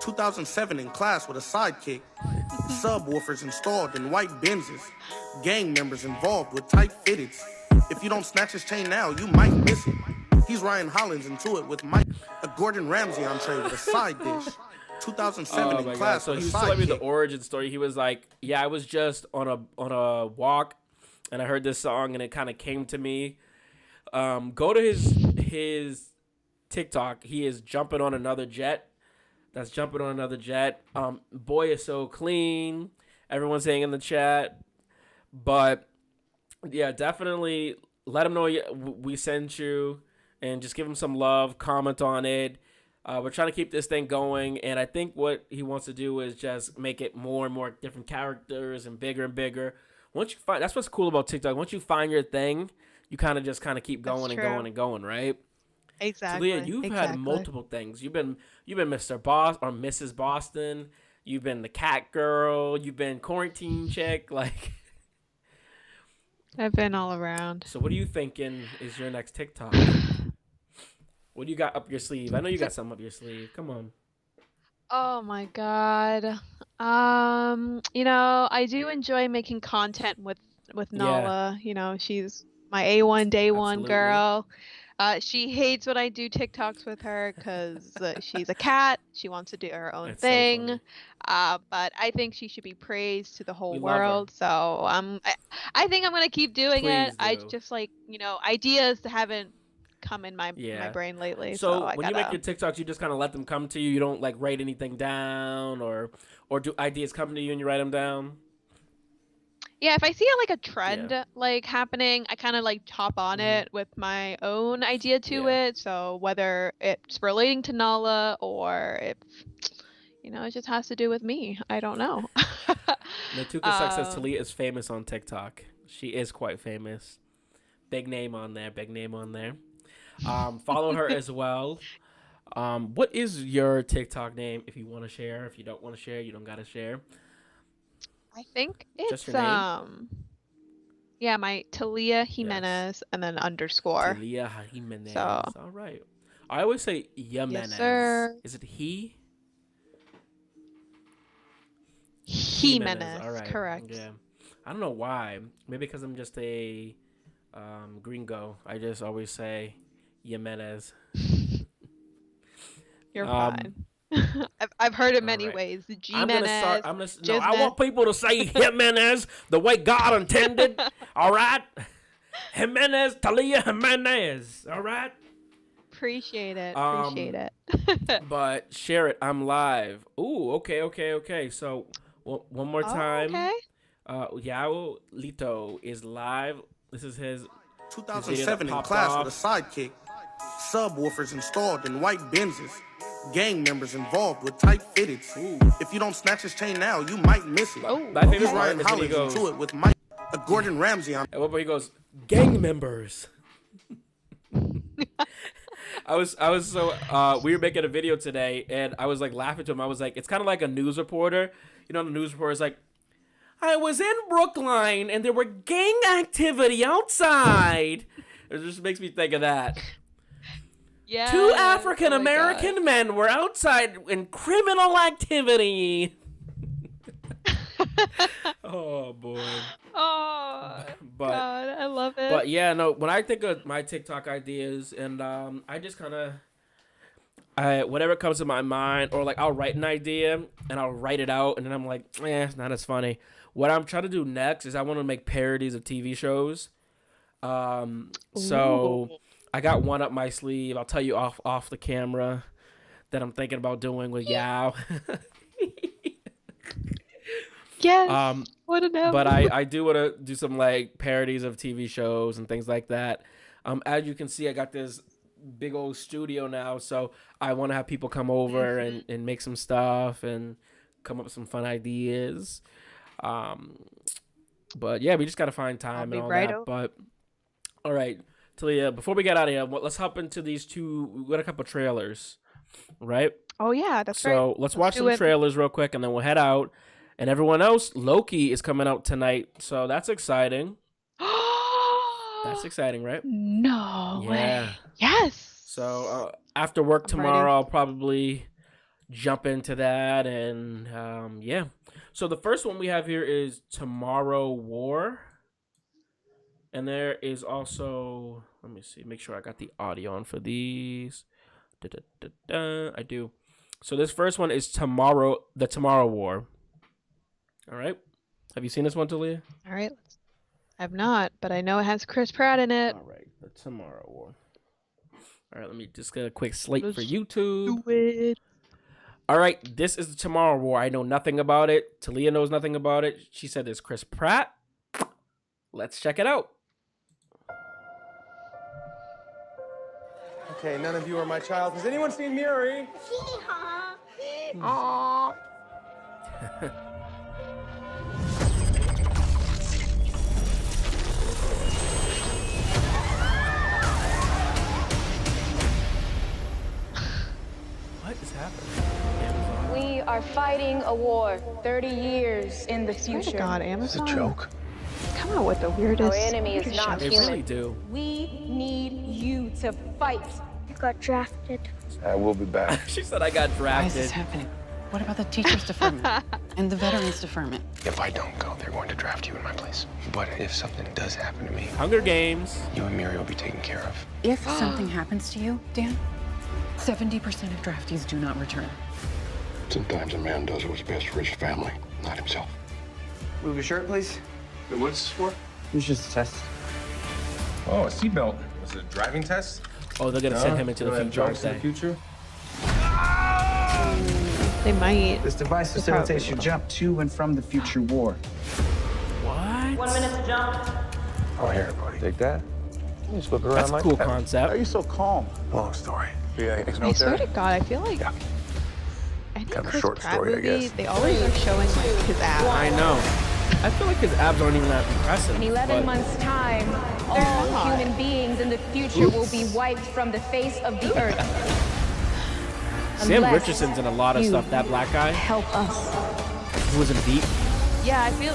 2007 in class with a sidekick. Subwoofers installed in white Benzes. Gang members involved with tight fitteds. If you don't snatch his chain now, you might miss it. He's Ryan Hollins into it with Mike. A Gordon Ramsay entree with a side dish. 2007 in class
so
with a
he was telling me the
sidekick.
origin story. He was like, "Yeah, I was just on a walk, and I heard this song, and it kind of came to me." Go to his TikTok. He is jumping on another jet. That's jumping on another jet. Boy is so clean. Everyone's saying in the chat, but yeah, definitely let him know we sent you, and just give him some love. Comment on it. We're trying to keep this thing going, and I think what he wants to do is just make it more and more different characters and bigger. Once you find, that's what's cool about TikTok. Once you find your thing, you kind of keep going and going, right?
Exactly.
So Leah, you've had multiple things. You've been Mr. Boss or Mrs. Boston. You've been the cat girl. You've been quarantine chick. Like,
I've been all around.
so what are you thinking is your next TikTok? What do you got up your sleeve? I know you got something up your sleeve. Come on.
Oh my God. I do enjoy making content with Nala. She's my A1 day one
Absolutely.
girl. She hates when I do TikToks with her because she's a cat. She wants to do her own
That's so
thing.
funny.
But I think she should be praised to the whole
We love her.
world. So I think I'm gonna keep doing it.
Please
I
do.
just ideas haven't come in my brain lately. So
when you make your TikToks, you just kind of let them come to you. You don't like write anything down, or do ideas come to you and you write them down?
Yeah, if I see a trend happening, I kind of hop on it with my own idea to it. So whether it's relating to Nala or if it just has to do with me, I don't know.
Natuka Suck says Talia is famous on TikTok. She is quite famous. Big name on there. Follow her as well. What is your TikTok name if you want to share? If you don't want to share, you don't gotta share.
I think it's
Just your name?
my Talia Jimenez and then underscore.
Talia Jimenez.
So-
All right. I always say Jimenez.
Yes, sir.
Is it he?
Jimenez,
All right.
correct.
Yeah. I don't know why. Maybe because I'm just a gringo. I just always say Jimenez.
You're fine. I've heard it many ways. Jimenez.
I want people to say Jimenez the way God intended. All right, Jimenez, Talia Jimenez. All right.
Appreciate it.
But share it. I'm live. Ooh, okay. So one more time.
Okay.
Yao Lito is live. This is his
2007 in
popped
class
off.
with a sidekick. Subwoofers installed in white Benzes. Gang members involved with tight fitteds. If you don't snatch his chain now, you might miss it.
My favorite
He's
part
Ryan
is when he
Hollins
goes,
into it with Mike. A Gordon Ramsay on.
at one point he goes, gang members. I was so we were making a video today and I was like laughing to him. I was like, it's kind of like a news reporter. You know, the news reporter is like, I was in Brookline and there were gang activity outside. It just makes me think of that.
Yeah.
2 African American men were outside in criminal activity. Oh boy.
Oh
But
God, I love it.
But yeah, no, when I think of my TikTok ideas and I just kind of whatever comes to my mind, or like I'll write an idea and I'll write it out and then I'm like, it's not as funny. What I'm trying to do next is I want to make parodies of TV shows. So I got one up my sleeve. I'll tell you off the camera that I'm thinking about doing with Yao.
Yes. What a know.
But I do want to do some like parodies of TV shows and things like that. As you can see, I got this big old studio now, so I want to have people come over and make some stuff and come up with some fun ideas. But yeah, we just got to find time and all that.
over.
But all right, Talia, before we get out of here, let's hop into these two. We got a couple trailers, right?
Oh yeah, that's right.
So let's watch some trailers real quick, and then we'll head out. And everyone else, Loki is coming out tonight, so that's exciting. That's exciting, right?
No way. Yes.
So after work tomorrow, I'll probably jump into that, and yeah. So the first one we have here is Tomorrow War. And there is also, let me see, make sure I got the audio on for these. I do. So this first one is The Tomorrow War. All right. Have you seen this one, Talia?
All right. I've not, but I know it has Chris Pratt in it.
All right. The Tomorrow War. All right. Let me just get a quick slate for YouTube.
Do it.
All right. This is The Tomorrow War. I know nothing about it. Talia knows nothing about it. She said there's Chris Pratt. Let's check it out.
Okay, none of you are my child. Has anyone seen Miri?
Aww.
What is happening?
We are fighting a war 30 years in the
Swear to
future.
God, Amazon.
It's a joke.
Come out with the weirdest.
Our enemy is
weirdest
not
They
shows.
really do.
We need you to fight.
You got drafted.
I will be back.
She said I got
Why is this
drafted.
happening? What about the teachers deferment and the veterans deferment?
If I don't go, they're going to draft you in my place. But if something does happen to me,
Hunger Games.
you and Miri will be taken care of.
If something happens to you, Dan, 70% of draftees do not return.
Sometimes a man does what's best for his family, not himself.
Move your shirt, please.
What's this for?
It's just a test.
Oh, a seatbelt. Was it a driving test?
Oh, they're gonna send him into the future, aren't they?
future?
They might.
This device
They
facilitates
probably
your
will.
jump to and from the future war.
What?
1 minute to jump.
Oh, here, buddy. Take that. You just look around
That's a
like
cool
that.
concept.
you so calm?
Long story. Yeah,
I swear to God, I feel like
Yeah.
any
Kind of a
Chris
short
Pratt
story, I
movie,
guess.
they always are showing like his abs.
I know. I feel like his abs aren't even that impressive.
In 11
but-
months' time, all
not.
human beings in the future will be wiped from the face of the earth.
Sam
Unless
Richardson's in a lot of
you
stuff. That black guy
help us.
who was in Beat.
Yeah, I feel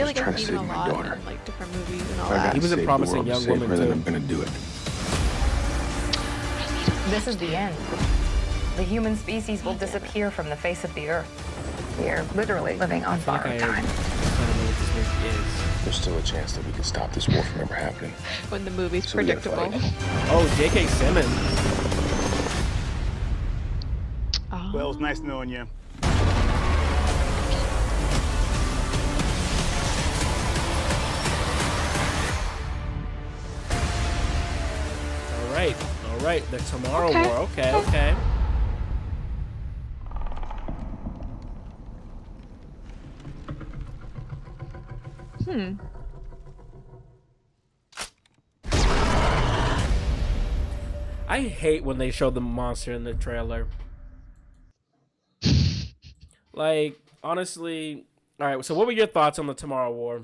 like
trying
I've
to
seen him
save
a
my
lot
daughter.
in like different movies and all
I
that.
gotta
He was a
save the
promising
world to
young
save
woman,
her, then
too.
I'm gonna do it.
This is the end. The human species will disappear from the face of the earth. We are literally living on
I feel like
borrowed
I
time.
don't know what this movie is.
There's still a chance that we can stop this war from ever happening.
When the movie's
So we gotta
predictable.
fight.
Oh, J.K. Simmons.
Oh.
Well, it's nice knowing you.
All right. The Tomorrow
Okay.
War. Okay. I hate when they show the monster in the trailer. Like, honestly, all right. So, what were your thoughts on the Tomorrow War?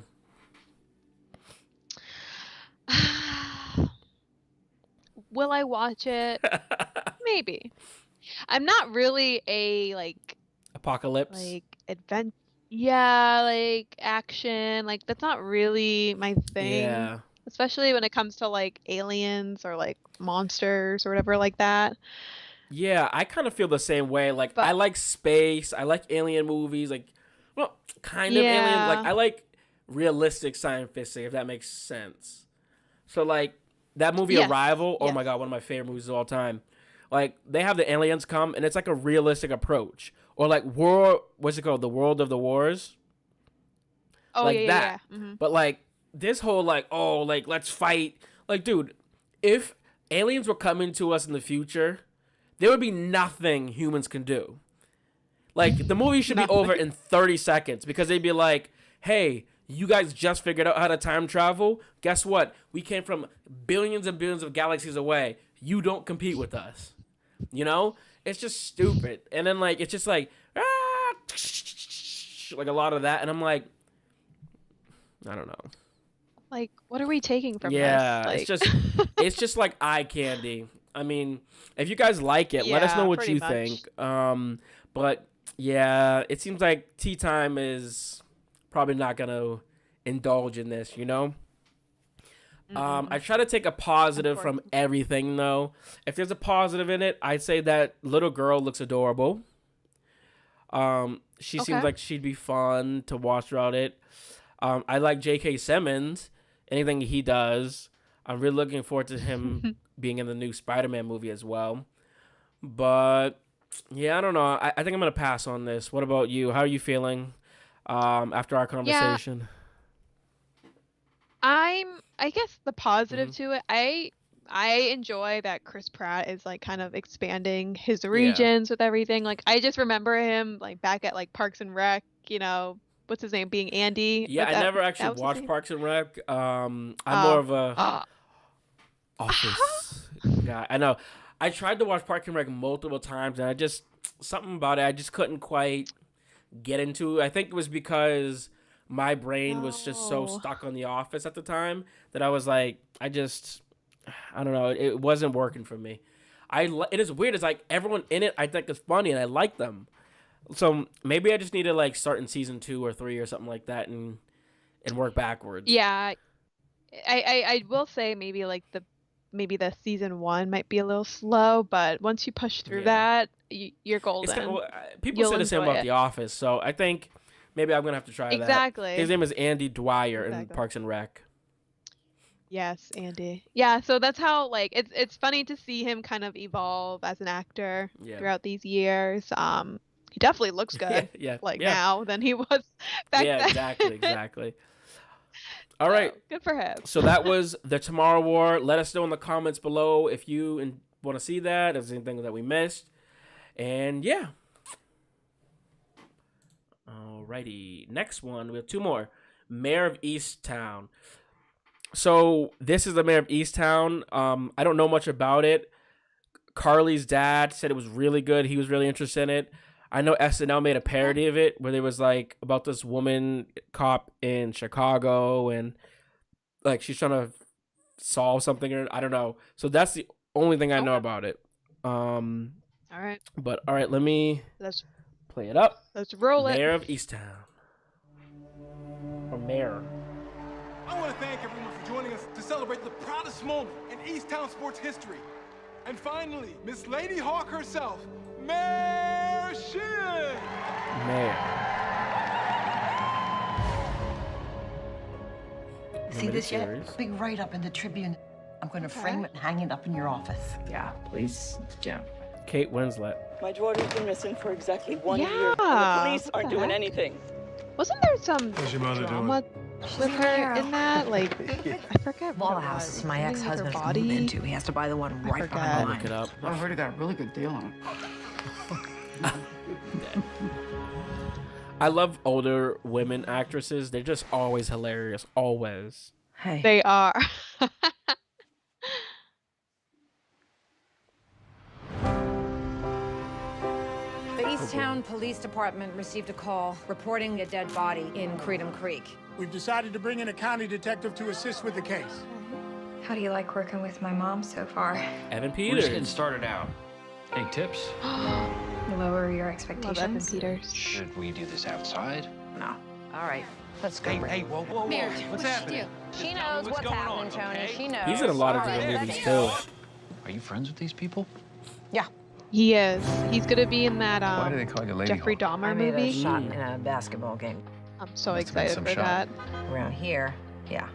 Will I watch it? Maybe. I'm not really a
Apocalypse.
advent. Yeah, like action. Like that's not really my thing.
Yeah.
Especially when it comes to like aliens or like monsters or whatever like that.
Yeah, I kind of feel the same way. Like, I like space. I like alien movies. Like, well, kind of alien. Like, I like realistic science fiction, if that makes sense. So, like, that movie Arrival, oh my God, one of my favorite movies of all time. Like, they have the aliens come, and it's like a realistic approach. Or, like, what's it called? The World of the Wars?
Oh,
like
yeah,
that.
yeah. Mm-hmm.
But, like, this whole, like, oh, like, let's fight. Like, dude, if aliens were coming to us in the future, there would be nothing humans can do. Like, the movie should be over in 30 seconds because they'd be like, hey, you guys just figured out how to time travel? Guess what? We came from billions and billions of galaxies away. You don't compete with us. You know? It's just stupid. And then, like, it's just like, like a lot of that. And I'm like, I don't know.
Like, what are we taking from
yeah,
this?
Like... it's just like eye candy. I mean, if you guys like it, let us know what you think. But yeah, it seems like Tea Time is probably not gonna indulge in this, you know? I try to take a positive from everything, though. If there's a positive in it, I'd say that little girl looks adorable. She seems like she'd be fun to watch throughout it. I like J.K. Simmons. Anything he does, I'm really looking forward to him being in the new Spider-Man movie as well. But yeah, I don't know. I think I'm gonna pass on this. What about you? How are you feeling after our conversation?
Yeah, I guess the positive to it, I enjoy that Chris Pratt is like kind of expanding his regions with everything. Like I just remember him like back at like Parks and Rec, you know, what's his name, being Andy.
Yeah, I never actually watched Parks and Rec. I'm more of a Office guy. I know. I tried to watch Parks and Rec multiple times, and something about it, I just couldn't quite get into. I think it was because my brain was just so stuck on The Office at the time that I was like, I don't know. It wasn't working for me. It is weird. It's like everyone in it I think is funny, and I like them. So maybe I just need to like start in season 2 or 3 or something like that and work backwards.
Yeah, I will say maybe the season 1 might be a little slow, but once you push through that, you're golden.
People say the same about The Office, so I think maybe I'm gonna have to try that.
Exactly.
His name is Andy Dwyer in Parks and Rec.
Yes, Andy. Yeah, so that's how like it's funny to see him kind of evolve as an actor throughout these years. He definitely looks good now than he was back then.
Yeah, exactly. All right.
Good for him.
So that was the Tomorrow War. Let us know in the comments below if you want to see that, if there's anything that we missed. And yeah. Alrighty. Next one, we have 2 more. Mayor of Easttown. So this is the Mayor of Easttown. I don't know much about it. Carly's dad said it was really good. He was really interested in it. I know SNL made a parody of it where there was like about this woman cop in Chicago and like she's trying to solve something or I don't know. So that's the only thing I know about it.
All right.
But all right, let's play it up.
Let's roll it.
Mayor of Easttown. Or Mayor.
I want to thank everyone for joining us to celebrate the proudest moment in Easttown sports history. And finally, Miss Lady Hawk herself, Mayor Shin!
Mayor.
See this yet? Big write-up in the Tribune. I'm going to frame it and hang it up in your office.
Yeah, please do.
Kate Winslet.
My daughter's been missing for exactly 1 year, and the police aren't doing anything.
Wasn't there some drama with her in that? Like, I forget.
Wall house is my ex-husband's moving into. He has to buy the one right behind mine.
Look it up.
I heard he got a really good deal on it.
I love older women actresses. They're just always hilarious. Always.
Hey.
They are.
Police Department received a call reporting a dead body in Freedom Creek.
We've decided to bring in a county detective to assist with the case.
How do you like working with my mom so far?
Evan
We're
Peters.
just getting started out. Any tips?
Lower your expectations.
Love Evan Peters.
Should we do this outside?
No. All right, let's go.
Hey, whoa. What's happening?
She knows what's happening, Tony. She knows.
He's in a lot of different movies too.
Are you friends with these people?
Yeah. He is. He's gonna be in that
Why do they call you Lady
Jeffrey
Hawk?
Dahmer
I made
movie.
a shot in a basketball game.
I'm so
Must have been
excited
some
for
shot.
that.
Around here, yeah.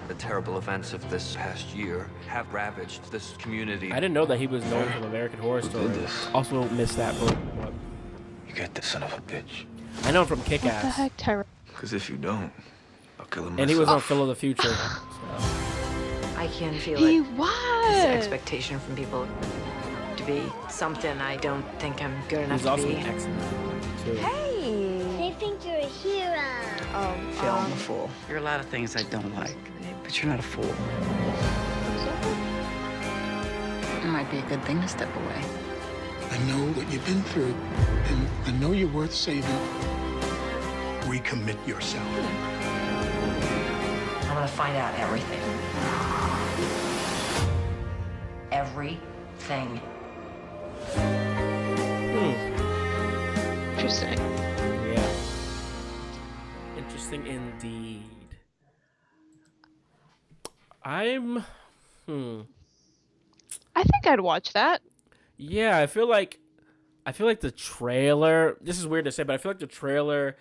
The terrible events of this past year have ravaged this community.
I didn't know that he was known from American Horror Story. Also missed that book. What?
You get this son of a bitch.
I know him from
What the
Kick-Ass.
heck, Tyra?
Because if you don't, I'll kill him myself.
And he was on Phil of the Future. So.
I can feel
He
it.
was.
This expectation from people to be something I don't think I'm good enough
He's
to
also
be.
an excellent too.
Hey!
They think you're a hero.
Oh,
Phil, I'm a fool. There are a lot of things I don't like, but you're not a fool.
It might be a good thing to step away.
I know what you've been through, and I know you're worth saving. Recommit yourself.
I'm gonna find out everything. Everything.
Interesting.
Yeah. Interesting indeed. I
think I'd watch that.
Yeah, I feel like the trailer, this is weird to say, but I feel like the trailer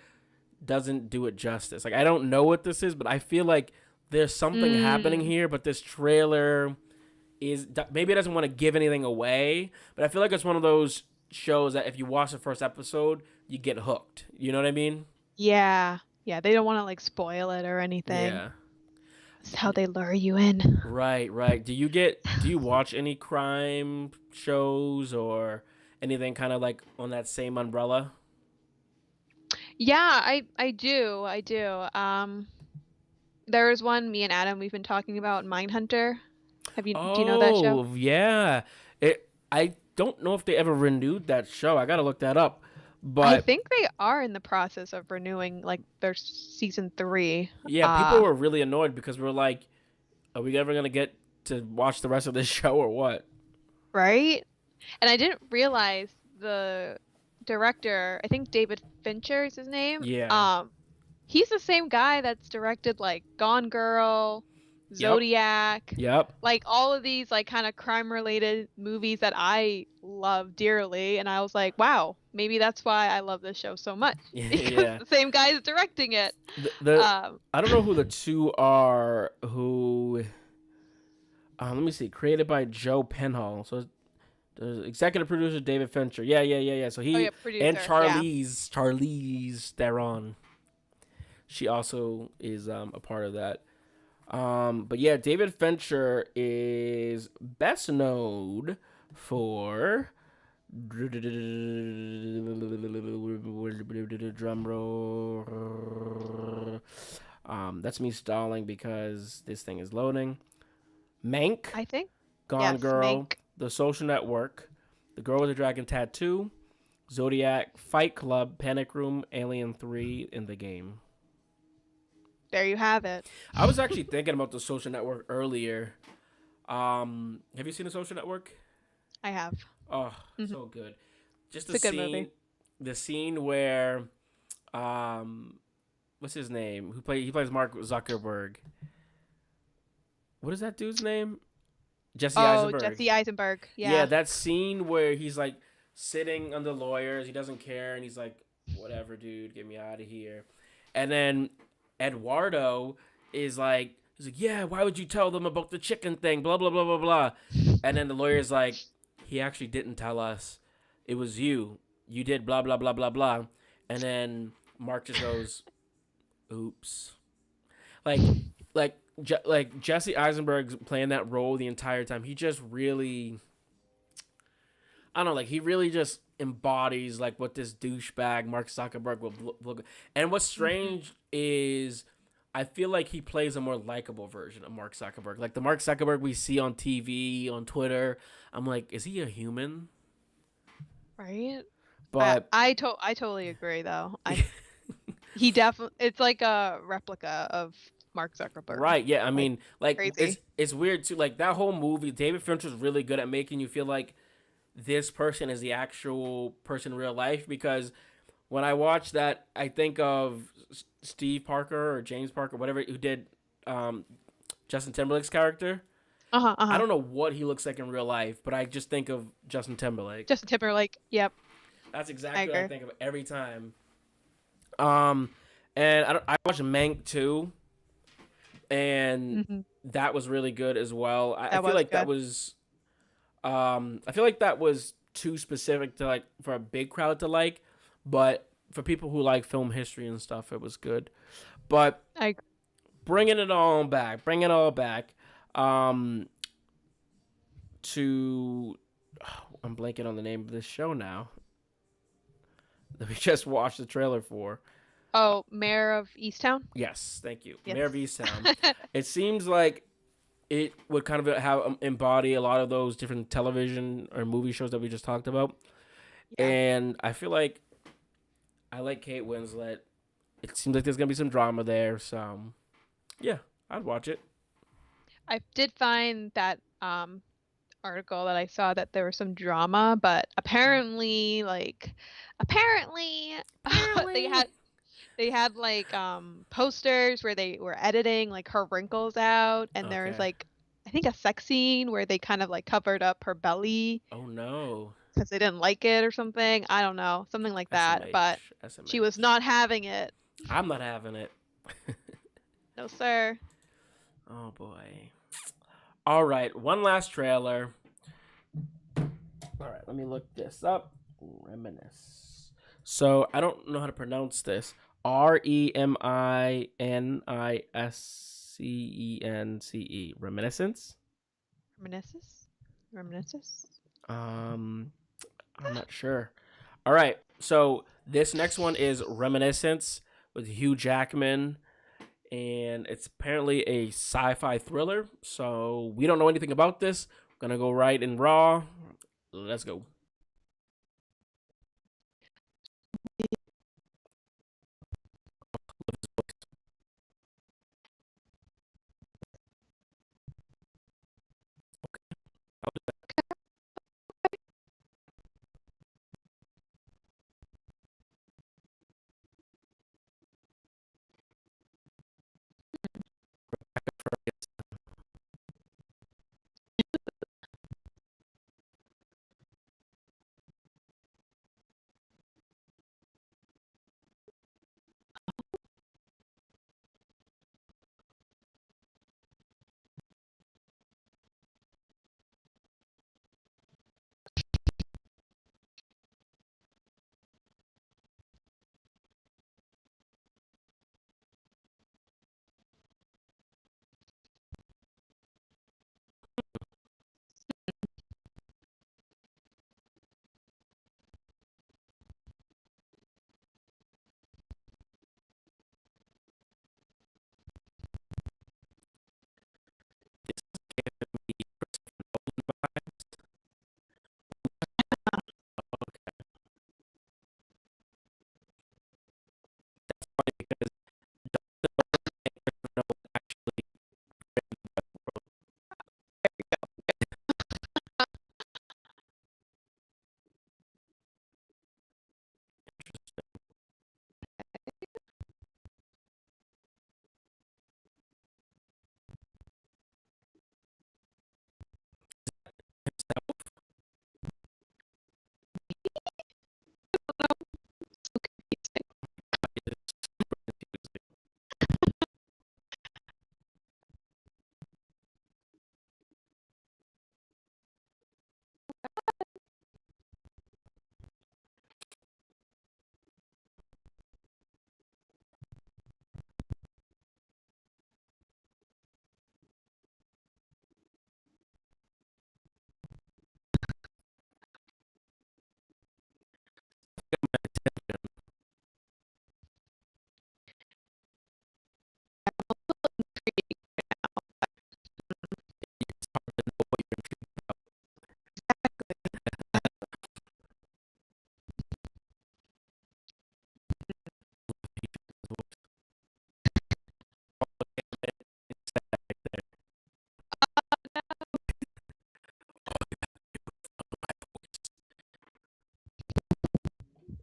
doesn't do it justice. Like, I don't know what this is, but I feel like there's something happening here, but this trailer maybe it doesn't want to give anything away, but I feel like it's one of those shows that if you watch the first episode, you get hooked. You know what I mean?
Yeah. Yeah, they don't want to like spoil it or anything.
Yeah.
That's how they lure you in.
Right. Do you watch any crime shows or anything kind of like on that same umbrella?
Yeah, I do. There was one me and Adam we've been talking about, Mindhunter. Do you know that show?
Oh, yeah. I don't know if they ever renewed that show. I got to look that up. But
I think they are in the process of renewing like their season 3.
Yeah, people were really annoyed because we're like, are we ever going to get to watch the rest of this show or what?
Right? And I didn't realize the director, I think David Fincher is his name.
Yeah.
He's the same guy that's directed like Gone Girl, Zodiac.
Yep.
Like all of these like kind of crime related movies that I love dearly, and I was like, wow, maybe that's why I love this show so much.
Yeah.
The same guy is directing it.
I don't know who the two are who let me see, created by Joe Penhall. So the executive producer David Fincher. Yeah. So he
producer,
and Charlize Theron. She also is a part of that. But yeah, David Fincher is best known for drum roll. That's me stalling because this thing is loading. Mank,
I think.
Gone
Yes,
Girl,
Mank.
The Social Network, The Girl with the Dragon Tattoo, Zodiac, Fight Club, Panic Room, Alien 3, and The Game.
There you have it.
I was actually thinking about The Social Network earlier. Have you seen The Social Network?
I have.
Oh, so good. Just
It's a good movie.
The scene where, what's his name? He plays Mark Zuckerberg. What is that dude's name? Jesse Eisenberg.
Jesse Eisenberg. Yeah.
Yeah, that scene where he's like sitting under lawyers, he doesn't care, and he's like, "Whatever, dude, get me out of here." And then Eduardo is like, "Yeah, why would you tell them about the chicken thing? Blah blah blah blah blah." And then the lawyer's like, "He actually didn't tell us. It was you. You did blah blah blah blah blah." And then Mark just goes, "Oops." Like Jesse Eisenberg's playing that role the entire time. He just really, I don't know, like he really just embodies like what this douchebag Mark Zuckerberg will look. And what's strange is I feel like he plays a more likable version of Mark Zuckerberg. Like the Mark Zuckerberg we see on TV, on Twitter. I'm like, is he a human?
Right.
But
I totally agree though. He definitely it's like a replica of Mark Zuckerberg.
right, yeah, I mean, like
crazy.
it's weird too. Like that whole movie, David Fincher's really good at making you feel like this person is the actual person in real life, because when I watch that, I think of Steve Parker or James Parker, whatever, who did Justin Timberlake's character. I don't know what he looks like in real life, but I just think of Justin Timberlake.
Justin Timberlake, yep.
That's exactly what I think of every time. And I watched Mank too, and that was really good as well. I feel like that was, I feel like that was too specific to like for a big crowd to like, but for people who like film history and stuff, it was good. But bringing it all back, to I'm blanking on the name of this show now that we just watched the trailer for.
Oh, Mayor of Easttown?
Yes, thank you.
Yes.
Mayor of Easttown. It seems like it would kind of have embody a lot of those different television or movie shows that we just talked about. Yeah. And I feel like I like Kate Winslet. It seems like there's going to be some drama there. So, yeah, I'd watch it.
I did find that article that I saw that there was some drama, but apparently they had like posters where they were editing like her wrinkles out, and there was like I think a sex scene where they kind of like covered up her belly.
Oh no.
Because they didn't like it or something. I don't know, something like that.
SMH,
But
SMH.
she was not having it.
I'm not having it.
No, sir.
Oh boy. All right, one last trailer. All right, let me look this up. Reminisce. So I don't know how to pronounce this. Reminiscence. Reminiscence.
Reminiscence.
I'm not sure. All right, so this next one is Reminiscence with Hugh Jackman, and it's apparently a sci-fi thriller. So we don't know anything about this. We're gonna go right in raw. Let's go.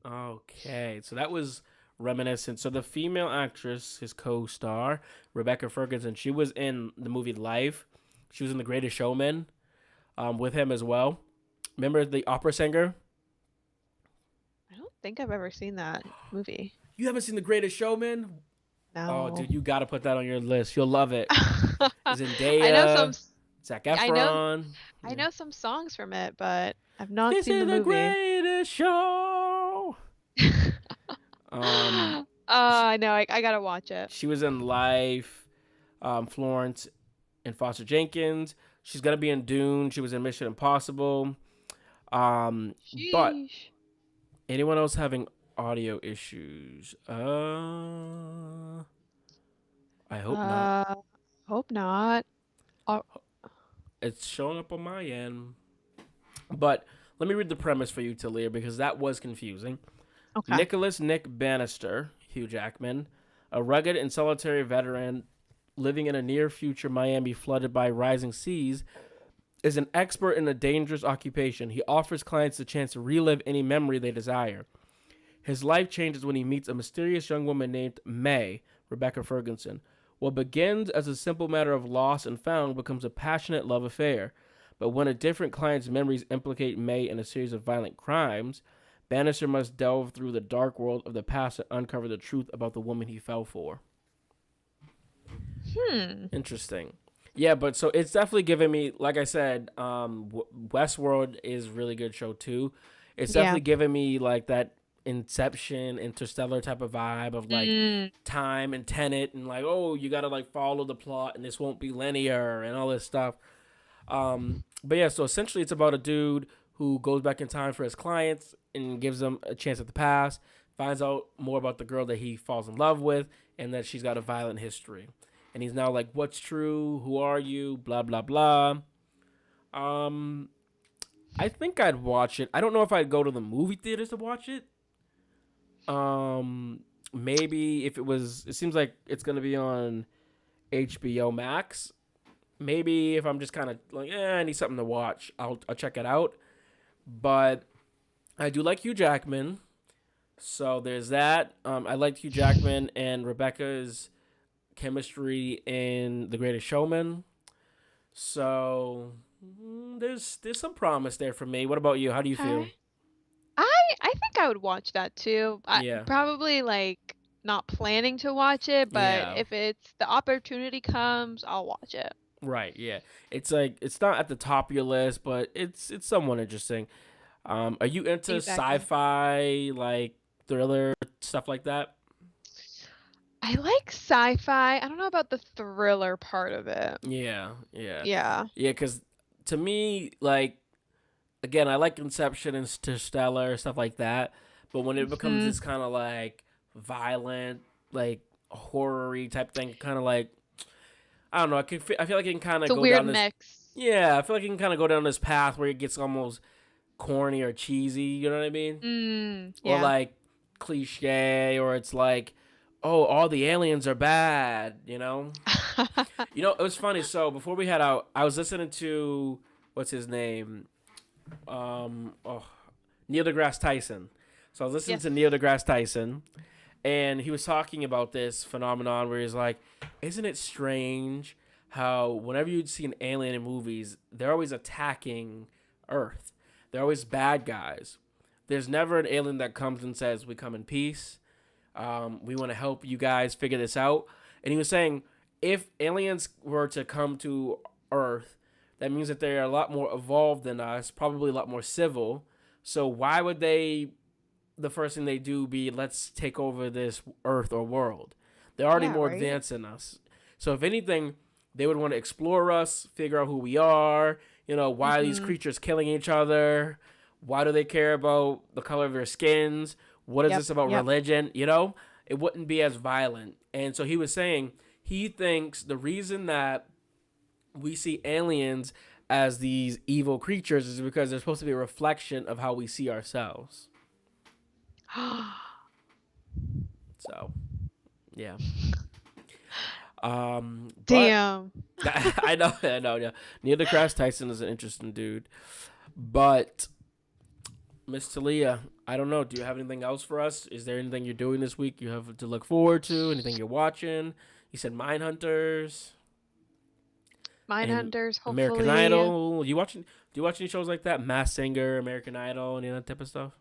Okay, so that was reminiscent. So the female actress, his co-star, Rebecca Ferguson, she was in the movie Life. She was in The Greatest Showman with him as well. Remember the opera singer?
I don't think I've ever seen that movie.
You haven't seen The Greatest Showman?
No.
Oh, dude, you got to put that on your list. You'll love it. Zendaya,
I know some.
Zac Efron.
I know some songs from it, but I've not
This
seen
is
the
the
movie.
greatest show.
I know. I gotta watch it.
She was in Life, Florence, and Foster Jenkins. She's gonna be in Dune. She was in Mission Impossible. But anyone else having audio issues? I hope not.
Hope not.
It's showing up on my end. But let me read the premise for you, Talia, because that was confusing.
Okay.
Nicholas Nick Bannister, Hugh Jackman, a rugged and solitary veteran living in a near-future Miami flooded by rising seas, is an expert in a dangerous occupation. He offers clients the chance to relive any memory they desire. His life changes when he meets a mysterious young woman named May, Rebecca Ferguson. What begins as a simple matter of lost and found becomes a passionate love affair. But when a different client's memories implicate May in a series of violent crimes, Bannister must delve through the dark world of the past to uncover the truth about the woman he fell for. Interesting. Yeah, but so it's definitely giving me, like I said, Westworld is a really good show too. It's definitely giving me like that Inception, Interstellar type of vibe of like time and Tenet and like, oh, you gotta like follow the plot and this won't be linear and all this stuff. But yeah, so essentially it's about a dude who goes back in time for his clients and gives them a chance at the past, finds out more about the girl that he falls in love with and that she's got a violent history. And he's now like, what's true? Who are you? Blah, blah, blah. I think I'd watch it. I don't know if I'd go to the movie theaters to watch it. Maybe if it seems like it's going to be on HBO Max. Maybe if I'm just kind of like, I need something to watch, I'll check it out. But I do like Hugh Jackman. So there's that. I liked Hugh Jackman and Rebecca's chemistry in The Greatest Showman. So there's some promise there for me. What about you? How do you feel?
I think I would watch that too. Probably like not planning to watch it, but if it's the opportunity comes, I'll watch it.
Right, yeah. It's like it's not at the top of your list, but it's somewhat interesting. Are you into sci-fi, like thriller stuff like that?
I like sci-fi. I don't know about the thriller part of it.
Yeah.
Yeah.
Yeah, because to me, like, again, I like Inception and Interstellar, stuff like that. But when it becomes this kind of like violent, like horror-y type thing, kind of like, I don't know. I feel like it can kind of go
weird
down this
mix.
Yeah, I feel like it can kind of go down this path where it gets almost corny or cheesy. You know what I mean?
Yeah.
Or like cliche, or it's like, oh, all the aliens are bad. You know. It was funny. So before we head out, I was listening to what's his name, Neil deGrasse Tyson. So I was listening to Neil deGrasse Tyson. And he was talking about this phenomenon where he's like, isn't it strange how whenever you'd see an alien in movies, they're always attacking Earth. They're always bad guys. There's never an alien that comes and says, we come in peace. We want to help you guys figure this out. And he was saying, if aliens were to come to Earth, that means that they're a lot more evolved than us, probably a lot more civil. So why would the first thing they do be, let's take over this Earth or world? They're already more advanced than us. So if anything, they would want to explore us, figure out who we are, why are these creatures killing each other? Why do they care about the color of their skins? What is this about religion? It wouldn't be as violent. And so he was saying he thinks the reason that we see aliens as these evil creatures is because they're supposed to be a reflection of how we see ourselves. So, yeah.
Damn.
I know. Yeah. Neil deGrasse Tyson is an interesting dude, but Miss Talia, I don't know. Do you have anything else for us? Is there anything you're doing this week you have to look forward to? Anything you're watching? You said Mindhunters.
Mindhunters, hopefully.
American Idol. Do you watch any shows like that? Masked Singer, American Idol, any of that type of stuff?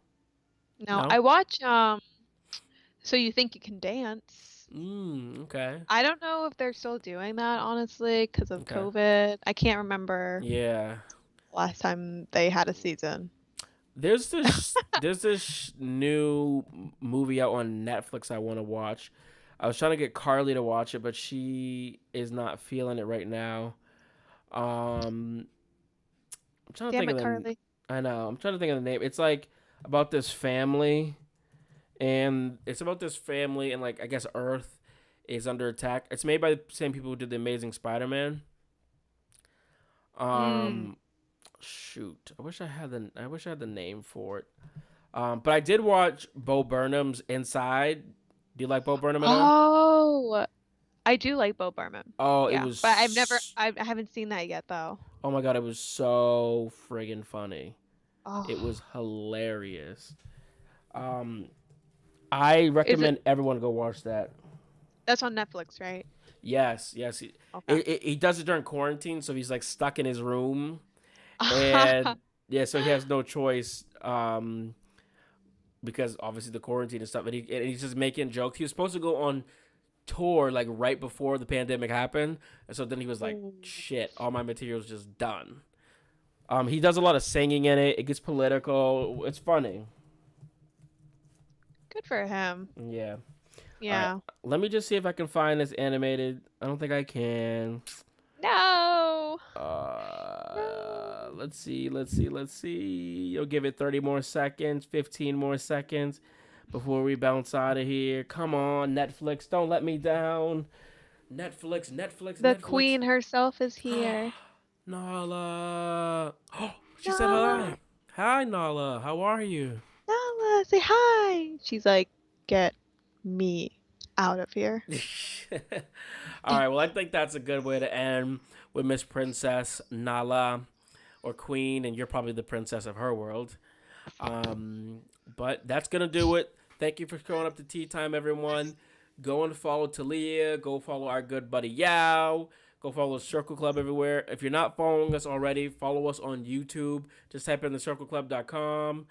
No, I watch So You Think You Can Dance.
Okay.
I don't know if they're still doing that, honestly, because of COVID. I can't remember.
Yeah.
Last time they had a season.
There's this new movie out on Netflix I want to watch. I was trying to get Carly to watch it, but she is not feeling it right now. I'm trying to think of
Carly.
I know. I'm trying to think of the name. It's like about this family, and like I guess Earth is under attack. It's made by the same people who did The Amazing Spider-Man. Shoot, I wish I had the name for it. But I did watch Bo Burnham's Inside. Do you like Bo Burnham at all?
Oh, I do like Bo Burnham.
Oh,
yeah,
it was.
But I haven't seen that yet though.
Oh my god, it was so friggin' funny.
Oh.
It was hilarious. I recommend everyone go watch that.
That's on Netflix, right?
Yes.
Okay.
He does it during quarantine, so he's like stuck in his room. And yeah, so he has no choice because obviously the quarantine and stuff, and he's just making jokes. He was supposed to go on tour like right before the pandemic happened, and so then he was like, shit, all my material's just done. He does a lot of singing in it. It gets political. It's funny.
Good for him.
Yeah.
Right,
let me just see if I can find this animated. I don't think I can.
No.
Let's see. You'll give it 30 more seconds, 15 more seconds before we bounce out of here. Come on, Netflix, don't let me down. Netflix.
The queen herself is here.
Nala. Oh, she said hi. Hi, Nala. How are you?
Nala, say hi. She's like, get me out of here.
All right, well, I think that's a good way to end with Miss Princess Nala, or Queen, and you're probably the princess of her world. But that's going to do it. Thank you for showing up to Tea Time, everyone. Go and follow Talia. Go follow our good buddy Yao. Go follow the Circle Club everywhere. If you're not following us already, follow us on YouTube. Just type in thecircleclub.com,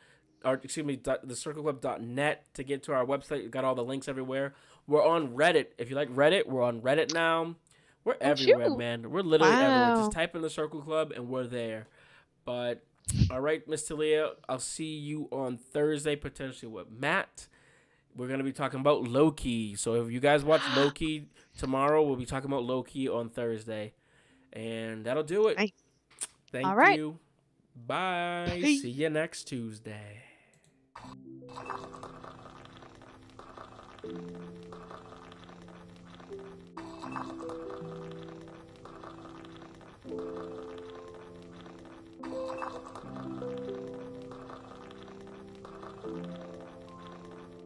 or excuse me, thecircleclub.net to get to our website. We've got all the links everywhere. We're on Reddit. If you like Reddit, we're on Reddit now. We're everywhere, man. We're literally everywhere. Just type in the Circle Club and we're there. But all right, Miss Talia, I'll see you on Thursday, potentially with Matt. We're going to be talking about Loki. So if you guys watch Loki tomorrow, we'll be talking about Loki on Thursday. And that'll do it. Thank you. Bye. See you next Tuesday.